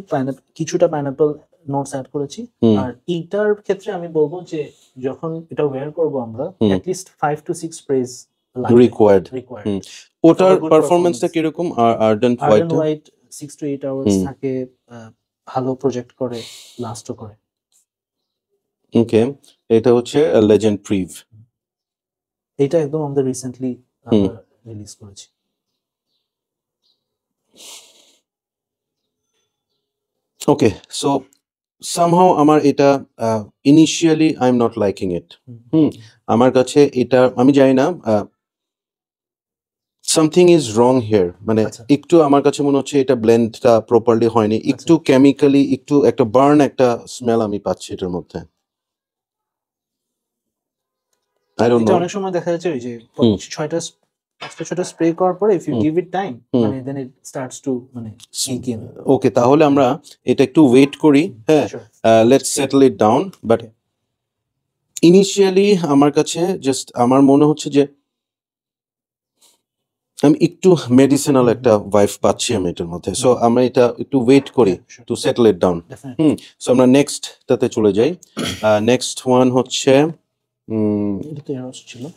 কিছুটা পাইনাপল নোটস অ্যাড করেছি। আর এইটার ক্ষেত্রে আমি বলবো যে যখন এটা ওয়্যার করব আমরা at least 5 to 6 sprays required. ওটার পারফরম্যান্সটা কিরকম? আর্ডেন্ট হোয়াইট 6 to 8 আওয়ার্স থাকে, ভালো প্রজেক্ট করে, লাস্টও করে। ওকে, এটা হচ্ছে লেজেন্ড প্রিভ। এটা একদম আমাদের রিসেন্টলি রিলিজ করেছি। ওকে, সো somehow আমার এটা initially I am not liking ইট। আমার কাছে এটা আমি জানি না, সামথিং ইজ রং হিয়ার। মানে একটু আমার কাছে মনে হচ্ছে এটা ব্লেন্ডটা প্রপারলি হয়নি, একটু কেমিক্যালি একটু একটা বার্ন একটা স্মেল আমি পাচ্ছি এটার মধ্যে। আই ডোন্ট নো, অনেক সময় দেখা যাচ্ছে ওই যে 6টা স্প্রে করার পরে if you give it time মানে দেন ইট স্টার্টস টু মানে সিঙ্ক ইন। ওকে, তাহলে আমরা এটা একটু ওয়েট করি। হ্যাঁ, let's settle it down. But initially আমার কাছে জাস্ট আমার মনে হচ্ছে যে আমি একটু মেডিসিনাল একটা ভাইব পাচ্ছি আমি এটার মধ্যে। সো আমরা এটা একটু ওয়েট করি to settle it down. So আমরা নেক্সট টাতে চলে যাই। নেক্সট ওয়ান হচ্ছে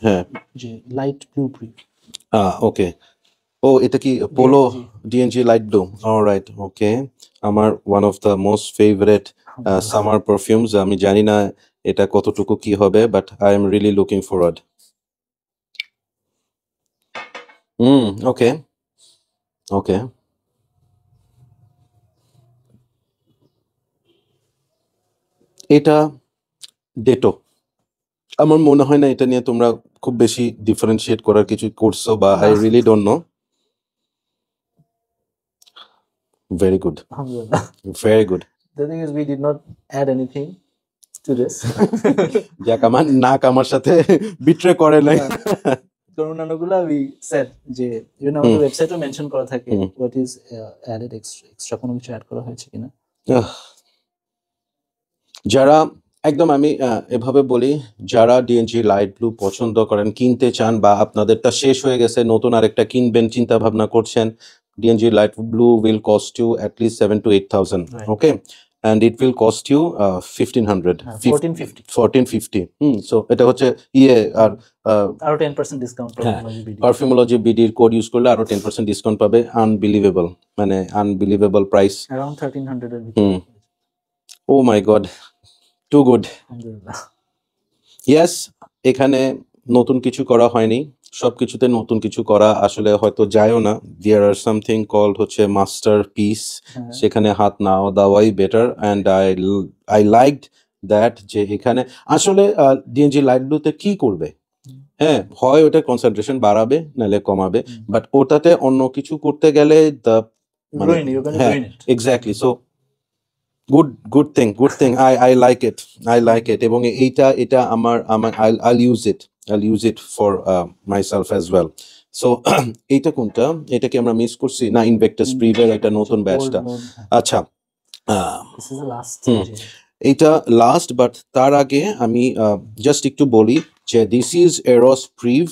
হ্যাঁ যে লাইট ব্লু প্রিভ। ওকে, ও এটা কি Polo D and G light blue? Alright, okay. আমার one of the most favourite summer perfumes. আমি জানি না এটা কতটুকু কি হবে, but I am really looking forward. Okay okay, এটা ডেটো। আমার মনে হয় না এটা নিয়ে তোমরা খুব বেশি ডিফারেন্সিয়েট করার কিছু করছো, বা I really don't know. Very good. Alhamdulillah. Very good. The thing is we did not add anything to this. যাক, আমার নাক আমার সাথে বিট্রে করে নাই। কারণ অন্যগুলো we said যে ইভেন আমাদের ওয়েবসাইটে মেনশন করা থাকে what is added extra কোনো কিছু অ্যাড করা হয়েছে কিনা। যারা একদম আমি এভাবে বলি, যারা ডিএনজি লাইট ব্লু পছন্দ করেন, কিনতে চান, বা আপনাদেরটা শেষ হয়ে গেছে নতুন আরেকটা কিনবেন চিন্তা ভাবনা করছেন, DNG Light Blue will cost you at least 7,000 to 8,000. Right. Okay, and it will cost you 1,500. 1450. So এটা হচ্ছে আর আরো 10% ডিসকাউন্ট পাবে। পারফিউমোলজি বিডির কোড ইউজ করলে আরো 10% ডিসকাউন্ট পাবে। আনবিলিভেবল, মানে আনবিলিভেবল প্রাইস। अराउंड 1300 এর ভিতরে। ও মাই গড, টু গুড। আলহামদুলিল্লাহ। ইয়েস, এখানে নতুন কিছু করা হয়নি, সবকিছুতে নতুন কিছু করা আসলে হয়তো যায়ও না। দেয়ার আর সামথিং কল্ড হচ্ছে মাস্টার পিস, সেখানে হাত না দেওয়াই better. And I liked that যে এখানে আসলে ডিএনজি লাইট ব্লুতে কি করবে, হ্যাঁ, হয় ওটা কনসেন্ট্রেশন বাড়াবে নাহলে কমাবে, বাট ওটাতে অন্য কিছু করতে গেলে দ্য হ্যাঁ exactly. So good thing I like ইট এবং এটা আমার I'll use it for myself as well. So এইটা কোনটা, এটা কি আমরা মিস করছি না? ইনভেক্টাস প্রিভের একটা নতুন ব্যাচটা। আচ্ছা, এইটা লাস্ট, বাট তার আগে আমি জাস্ট একটু বলি যে দিস ইজ এরস প্রিভ।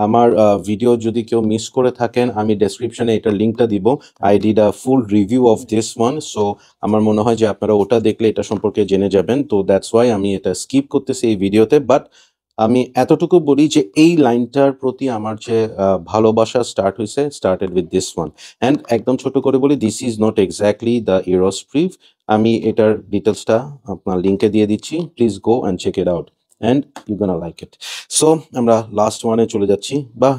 আমার ভিডিও যদি কেউ মিস করে থাকেন, আমি ডেসক্রিপশনে এটার লিঙ্কটা দিব। I did a full review of this one. So আমার মনে হয় যে আপনারা ওটা দেখলে এটা সম্পর্কে জেনে যাবেন। তো দ্যাটস ওয়াই আমি এটা স্কিপ করতেছি এই ভিডিওতে। বাট আমি এতটুকু বলি যে এই লাইনটার প্রতি আমার যে ভালোবাসা started with this one. And একদম ছোট করে বলি, this is not exactly the এরস প্রিভ। আমি এটার ডিটেলসটা আপনার লিঙ্কে দিয়ে দিচ্ছি, please go and check it out and you gonna like it. So আমরা লাস্ট ওয়ানে চলে যাচ্ছি, বা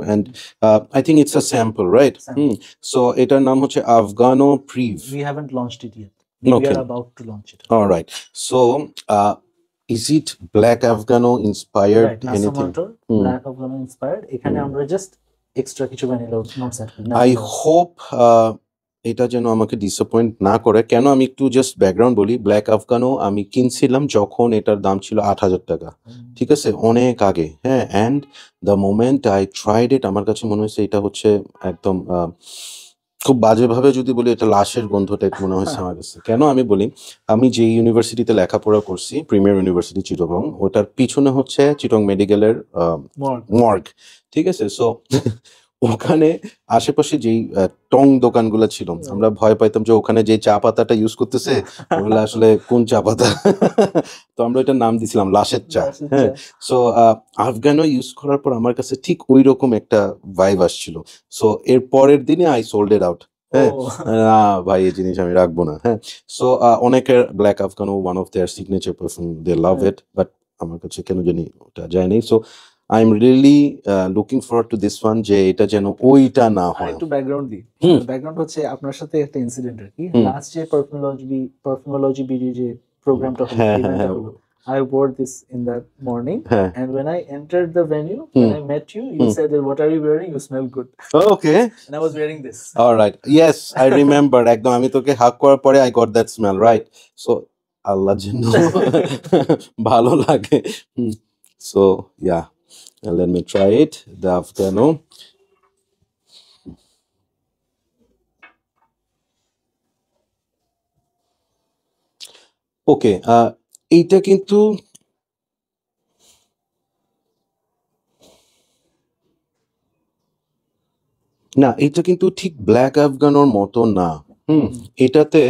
and I think it's a sample, right? So এটার নাম হচ্ছে আফগানো প্রিভ। We haven't launched it yet. We Okay. are about to launch it. All right. So, is it Black Afghano inspired? Right, Nasa Anything? Motor, Black Afghano inspired. এখানে আমরা just extra কিছু vanilla notes add করি। I hope এটা যেন আমাকে disappoint না করে। কেন, আমি একটু জাস্ট ব্যাকগ্রাউন্ড বলি। ব্ল্যাক আফগানো আমি কিনছিলাম যখন এটার দাম ছিল 8,000 টাকা, ঠিক আছে, অনেক আগে। হ্যাঁ, and the moment I tried it, আমার কাছে মনে হয়েছে এটা হচ্ছে একদম খুব বাজেভাবে যদি বলি, এটা লাশের গন্ধ টাইপ মনে হয়েছে আমার কাছে। কেন আমি বলি, আমি যে ইউনিভার্সিটিতে লেখাপড়া করছি, প্রিমিয়ার ইউনিভার্সিটি চিটগং, ওটার পিছনে হচ্ছে চিটং মেডিকেলের মর্গ, ঠিক আছে। সো ওখানে আশেপাশে যেই টং দোকানগুলো ছিল, আমরা ভয় পাইতাম যে ওখানে যে চা পাতাটা ইউজ করতেছে ওগুলো আসলে কোন চা পাতা। তো আমরা এটার নাম দিছিলাম লাশের চা। হ্যাঁ, সো আফগানো ইউজ করার পর আমার কাছে ঠিক ওই রকম একটা ভাইব আসছিল। সো এর পরের দিনে আই সোল্ড ইট আউট। হ্যাঁ, না ভাই এই জিনিস আমি রাখবো না। হ্যাঁ, সো অনেকের black Afgano one of their signature perfume, they love it, but আমার কাছে কেন জানি ওটা যায়নি। So I am really looking forward to this one, যে এটা যেন ওইটা না হয়। একটু ব্যাকগ্রাউন্ড দিই। ব্যাকগ্রাউন্ড হচ্ছে আপনার সাথে একটা ইনসিডেন্ট আর কি। লাস্ট যে পারফিউমোলজি বিডি যে প্রোগ্রামটা হলো, I wore this in the morning, and when I entered the venue, when I met you, you said, "What are you wearing? You smell good." Okay. And I was wearing this. All right. Yes, I remember. একদম আমি তোকে হাক করার পরে I got that smell, right? So আল্লাহ যেন ভালো লাগে। So yeah, let me try it. The Afghano. Okay, এইটা কিন্তু না, এটা কিন্তু ঠিক ব্ল্যাক আফগানোর মতো না। এটাতে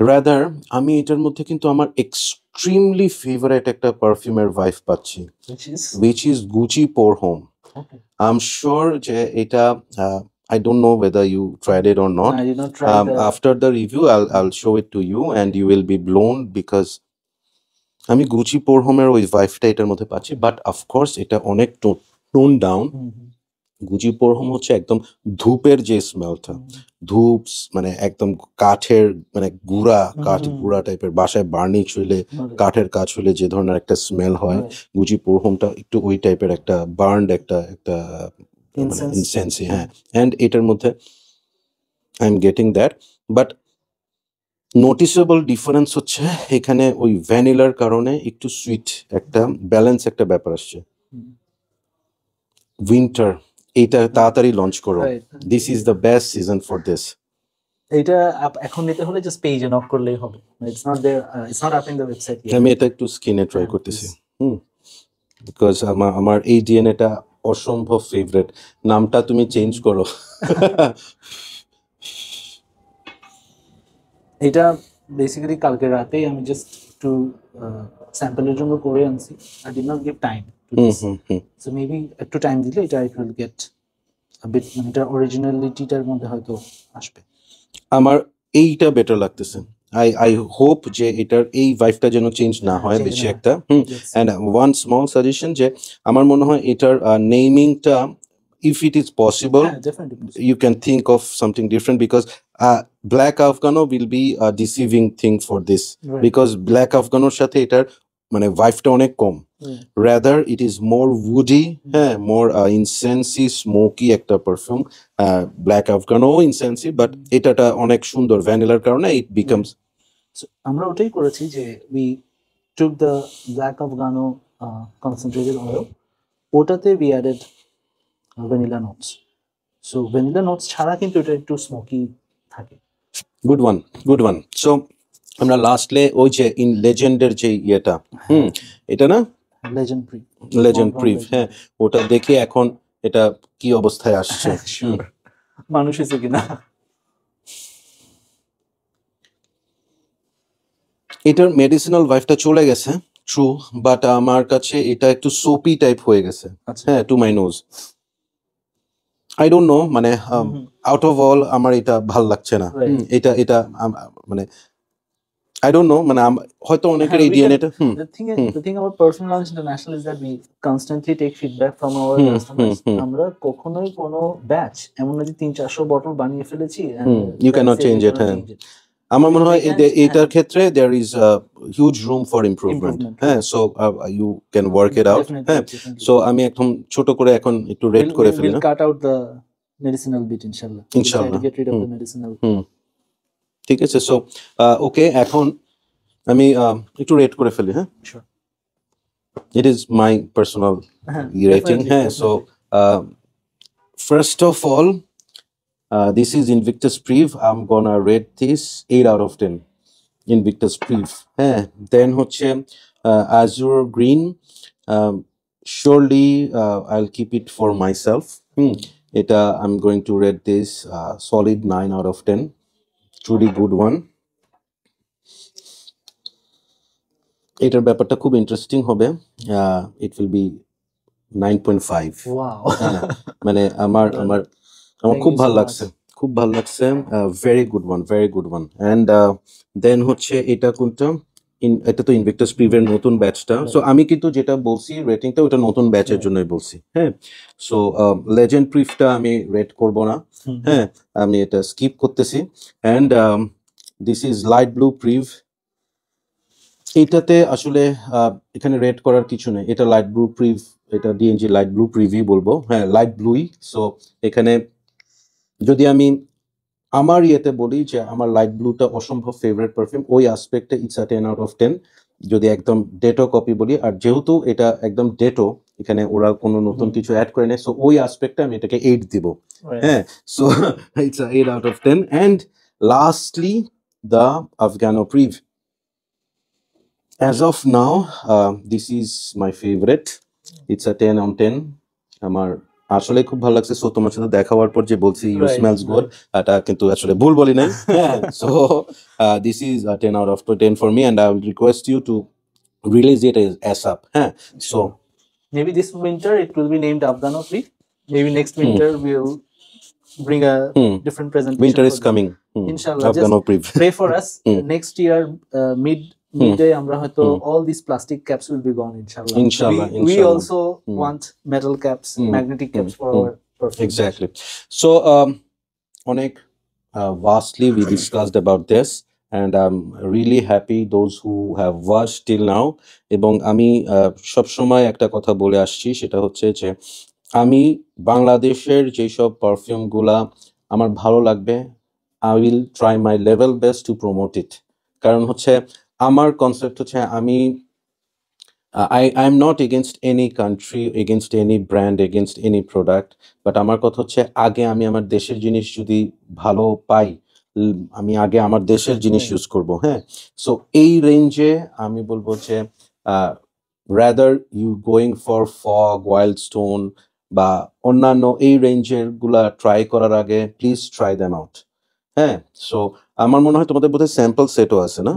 রাদার আমি এটার মধ্যে কিন্তু আমার এক্সট্রিমলি ফেভারিট একটা পারফিউমের ভাইব পাচ্ছি, which is Gucci Pour Homme. Okay. I'm sure যে এটা I don't know whether you tried it or not. I did not try After the review, I'll show it to you and you will be blown, because আমি Gucci Pour Homme এর ওই ভাইবটা এটার মধ্যে পাচ্ছি, but of course এটা অনেক tone down. Gucci Pour Homme হচ্ছে একদম ধূপের যে স্মেলটা, ধূপ মানে একদম কাঠের, মানে কাঠ গুঁড়া টাইপের, বাসায় বার্নিশ হইলে, কাঠের কাজ হইলে যে ধরনের একটা স্মেল হয়, Gucci Pour Hommeটা একটু ওই টাইপের একটা বার্নড একটা ইনসেন্সি। হ্যাঁ, অ্যান্ড এটার মধ্যে I am getting that, but noticeable difference হচ্ছে এখানে ওই ভ্যানিলার কারণে একটু সুইট একটা ব্যালেন্স একটা ব্যাপার আসছে। উইন্টার, এইটা তাড়াতাড়ি লঞ্চ করো, this is the best season for this. এটা এখন নিতে হলে জাস্ট পেজে নক করলেই হবে, it's not there, it's not up in the website. আমি এটা একটু স্ক্রিনে ট্রাই করতেছি, বিকজ আমার এই ডিএনএটা অসম্ভব ফেভারিট। নামটা তুমি চেঞ্জ করো। এটা বেসিক্যালি কালকে রাতেই আমি জাস্ট একটু স্যাম্পলের জন্য করে আনছি। I did not give time to this, so maybe একটু টাইম দিলে এটা it will get a bit, মানে এটা অরিজিনালিটিটার মধ্যে হয়তো আসবে। আমার এইটা বেটার লাগতেছে। আই হোপ যে এটার এই ভাইবটা যেন চেঞ্জ না হয় বেশি একটা। অ্যান্ড ওয়ান স্মল সাজেশন, যে আমার মনে হয় এটার নেমিংটা, if it is possible, you can think of something different, because Black Afghano will be a deceiving thing for this, because Black Afghanoর সাথে এটার মানে ভাইবটা অনেক কম, rather it is more woody, হ্যাঁ, more incensey, smoky একটা perfume. Black Afghano incensey, but এটাটা অনেক সুন্দর ভ্যানিলার কারণে it becomes। আমরা ওটাই করেছি যে we took the Black Afghano concentrated oil, ওটাতে we added vanilla notes. So vanilla notes ছাড়া কিন্তু এটা একটু স্মোকি থাকে। Good one. সো আমরা লাস্টলে ওই যে ইন লেজেন্ডের যে ইয়েটা, এটা না লেজেন্ড প্রিভ, হ্যাঁ, ওটা দেখে এখন এটা কি অবস্থায় আসছে, মানুষ এসে কিনা। এটার মেডিসিনাল ভাইবটা চলে গেছে, ট্রু, বাট আমার কাছে এটা একটু সোপি টাইপ হয়ে গেছে। হ্যাঁ, to my nose, I don't know, মানে আউট অফ অল আমার এটা ভাল লাগছে না। এটা মানে I don't know মানে হয়তো অনেকের এই we can- ডিএনএটা the thing about Perfume Lounge International is that we constantly take feedback from our customers. আমরা কখনোই কোনো ব্যাচ এমন না যে 300-400 বটল বানিয়ে ফেলেছি and You cannot that's change we it, cannot হ্যাঁ। change it. আমার মনে হয় We can- এটার ক্ষেত্রে there is a huge room for improvement, Improvement. হ্যাঁ, so you can work it out, Definitely, হ্যাঁ। definitely. So আমি একদম ছোট করে এখন একটু রেট করে ফেলি we'll না, cut out the medicinal bit inshallah. We'll try to ইনশাআল্লাহ। get rid of the medicinal. ঠিক আছে, সো ওকে, এখন আমি একটু রেট করে ফেলি, হ্যাঁ। Sure. It is my personal rating, Definitely, হ্যাঁ। So first of all, this is Invictus Priv. I'm gonna rate this 8 out of 10. Invictus Priv, হ্যাঁ। Then হচ্ছে Azure Green. Surely I'll keep it for myself. এটা I'm going to rate this solid 9 out of 10. Truly good one. এটার ব্যাপারটা খুব interesting হবে, ইট will B 9.5. Wow. মানে আমার Thank খুব you ভালো so লাগছে, খুব ভালো লাগছে, very good one. And then হচ্ছে এটা কোনটা, এটা তো ইনভিক্টাস প্রিভের নতুন ব্যাচটা। সো আমি কিন্তু যেটা বলছি রেটিংটা ওটা নতুন ব্যাচের জন্যই বলছি, হ্যাঁ। সো লেজেন্ড প্রিভটা আমি রেট করব না, হ্যাঁ, আমি এটা স্কিপ করতেছি। And this is light blue prive. এইটাতে আসলে এখানে রেট করার কিছু নেই, এটা লাইট ব্লু প্রিভ, এটা ডিএনজি লাইট ব্লু প্রিভই বলবো, হ্যাঁ, লাইট ব্লুই। সো এখানে যদি আমি আমার ইয়েতে বলি যে আমার লাইট ব্লুটা অসম্ভব ফেভারিট পারফিউম, ওই আসপেক্টে ইটস আ 10 out of 10। যদি একদম ডেটো কপি বলি, আর যেহেতু এটা একদম ডেটো, এখানে ওরা কোনো নতুন কিছু অ্যাড করে নেই, সো ওই আসপেক্টে আমি এটাকে 8 দিব, হ্যাঁ। So it's a 8 out of 10। And lastly the Afgano prive. As of now, this is my favorite. It's a 10 on 10. আমার আসলে খুব ভালো লাগছে। সো তোমার সাথে দেখা হওয়ার পর যে বলছি ইউ Right, স্মেলস গুড, এটা কিন্তু আসলে ভুল বলি নাই, হ্যাঁ। So this is a 10 out of 10 for me, and I will request you to release it as ASAP, হ্যাঁ। So Maybe this winter it will be named Afghano Priv. Maybe next winter we'll bring a different presentation. winter is for them. coming. Inshallah, Afghano just Priv. pray for us. Next year, midday, আমরা হয়তো all these plastic caps will be gone. Inshallah. Inshallah, We inshallah. also want metal caps, magnetic caps for our perfume. Exactly. So অনেক vastly we discussed about this, and I'm really happy those who have watched till now. এবং আমি সবসময় একটা কথা বলে আসছি, সেটা হচ্ছে যে আমি বাংলাদেশের যেসব পারফিউমগুলা আমার ভালো লাগবে, I will try my level best to promote it. কারণ হচ্ছে আমার কনসেপ্ট হচ্ছে আমি I am not against any country, against any brand, against any product, but আমার কথা হচ্ছে আগে আমি আমার দেশের জিনিস যদি ভালো পাই, আমি আগে আমার দেশের জিনিস ইউজ করব, হ্যাঁ। সো এই রেঞ্জে আমি বলবো যে rather you going for Fog, Wildstone বা অন্যান্য এই রেঞ্জের গুলা ট্রাই করার আগে প্লিজ ট্রাই দেম আউট, হ্যাঁ। সো আমার মনে হয় তোমাদের বোধহয় স্যাম্পল সেটও আছে না,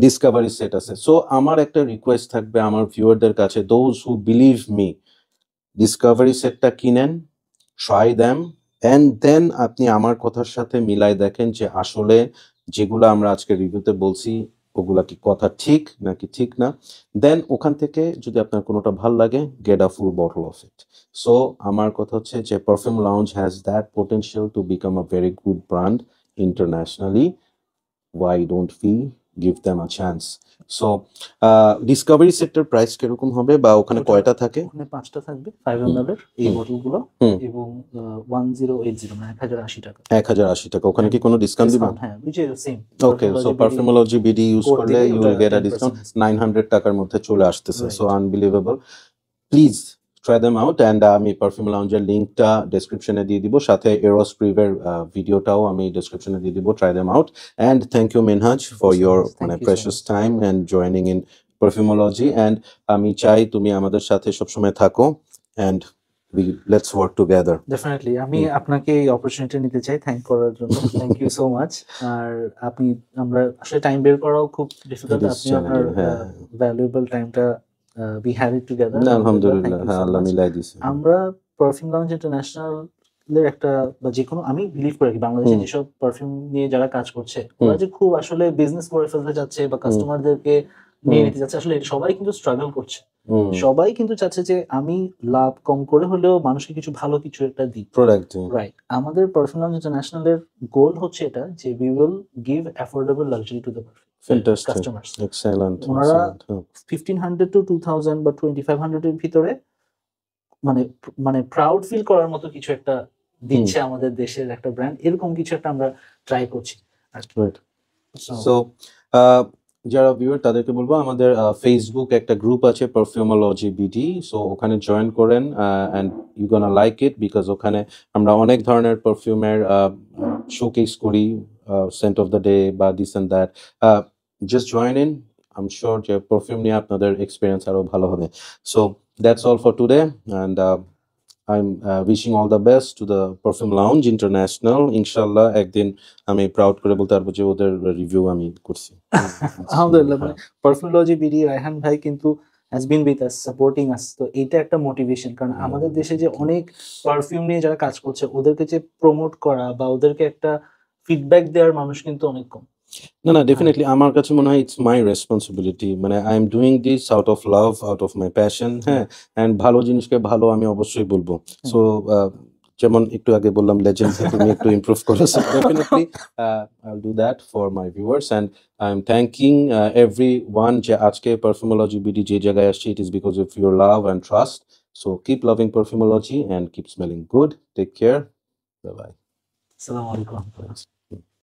ডিসকভারি সেট আছে। সো আমার একটা রিকোয়েস্ট থাকবে আমার ভিউয়ারদের কাছে, those who believe me, Discovery সেটটা কিনেন, ট্রাই দেম, অ্যান্ড দেন আপনি আমার কথার সাথে মিলাই দেখেন যে আসলে যেগুলো আমরা আজকে রিভিউতে বলছি ওগুলা কি কথা ঠিক নাকি ঠিক না। দেন ওখান থেকে যদি আপনার কোনোটা ভাল লাগে, get a full bottle of it. So আমার কথা হচ্ছে যে perfume lounge has that potential to become a very good brand internationally. Why don't we give them a chance? So Discovery সেটের প্রাইস কিরকম হবে বা ওখানে কয়টা থাকে? ওখানে 5টা থাকবে 5 ml এর এই বোতলগুলো, এবং 1080 মানে 1080 টাকা। 1080 টাকা। ওখানে কি কোনো ডিসকাউন্ট দিবেন? হ্যাঁ, which is same. Okay, so Perfumology BD use করলে you will get a discount 900 টাকার মধ্যে চলে আসতেছে। So unbelievable. Please try them out, and আমি পারফিউম লাউঞ্জের লিঙ্কটা ডেসক্রিপশনে দিয়ে দিব, সাথে এরোস প্রিভের ভিডিওটাও আমি ডেসক্রিপশনে দিয়ে দিব। Try them out, and thank you Minhaj for your মানে precious time and joining in Perfumology. And আমি চাই তুমি আমাদের সাথে সবসময় থাকো, and let's work together. Definitely আমি আপনাকে এই অপরচুনিটি নিতে চাই থ্যাংক করার জন্য। Thank you so much. আর আমরা আসলে টাইম বের করাও খুব ডিফিকাল্ট, আপনি আপনার ভ্যালুয়েবল টাইমটা we had it together. আলহামদুলিল্লাহ, হ্যাঁ, আল্লাহ মিলাই দিয়েছে। আমরা পারফিউম লাউঞ্জ ইন্টারন্যাশনাল একটা বা যে কোনো, আমি বিলিভ করি কি বাংলাদেশে হুম। যেসব পারফিউম নিয়ে যারা কাজ করছে ওরা যে খুব আসলে বিজনেস করে ফেলতে যাচ্ছে বা কাস্টমারদেরকে নিয়ে নিতে যাচ্ছে, আসলে সবাই কিন্তু স্ট্রাগল করছে। সবাই কিন্তু চাচ্ছে যে আমি লাভ কম করে হলেও মানুষকে কিছু ভালো কিছু একটা দিই। Product right. আমাদের পারফিউম লাউঞ্জ ইন্টারন্যাশনালের গোল হচ্ছে এটা যে we will give affordable luxury to the fantastic, customers. Excellent, ওনারা এক্সেলেন্ট। 1500 to 2000 বা 2500 এর ভিতরে মানে মানে প্রাউড ফিল করার মতো কিছু একটা দিচ্ছে আমাদের দেশের একটা ব্র্যান্ড, এরকম কিছু একটা আমরা ট্রাই করছি। রাইট। সো যারা ভিউয়ার তাদেরকে বলবো আমাদের ফেসবুক একটা গ্রুপ আছে পারফিউমোলজি বিডি, সো ওখানে জয়েন করেন and you gonna like it because ওখানে আমরা অনেক ধরনের পারফিউমের শোকেস করি, সেন্ট অফ দ্য ডে বা this and that. Just join in, I am sure যে পারফিউম নিয়ে আপনাদের এক্সপিরিয়েন্স আরো ভালো হবে। So that's all for today and I'm wishing all the best to the Perfume Lounge International. ইনশাল্লাহ একদিন আমি প্রাউড করে বলতে পারবো যে ওদের রিভিউ আমি করছি। আলহামদুলিল্লাহ, মানে পারফিউমোলজি বিডি রায়হান ভাই কিন্তু has been with us, supporting আস। তো এইটা একটা মোটিভেশন, কারণ আমাদের দেশে যে অনেক পারফিউম নিয়ে যারা কাজ করছে ওদেরকে যে প্রমোট করা বা ওদেরকে একটা ফিডব্যাক দেওয়ার মানুষ কিন্তু অনেক কম। না, ডেফিনেটলি আমার কাছে মনে হয় ইটস মাই রেসপন্সিবিলিটি, মানে I am doing this out of love, out of my passion, হ্যাঁ, অ্যান্ড ভালো জিনিসকে ভালো আমি অবশ্যই বলবো। সো যেমন একটু আগে বললাম লেজেন্ড তুমি একটু ইমপ্রুভ করো, so definitely I will do that for my viewers and I am thanking everyone যে আজকে পারফিউমোলজি বিডি যে জায়গায় আসছে, it is because of your love and trust. So keep loving Perfumology and keep smelling good. Take care, bye bye. আসসালামু আলাইকুম।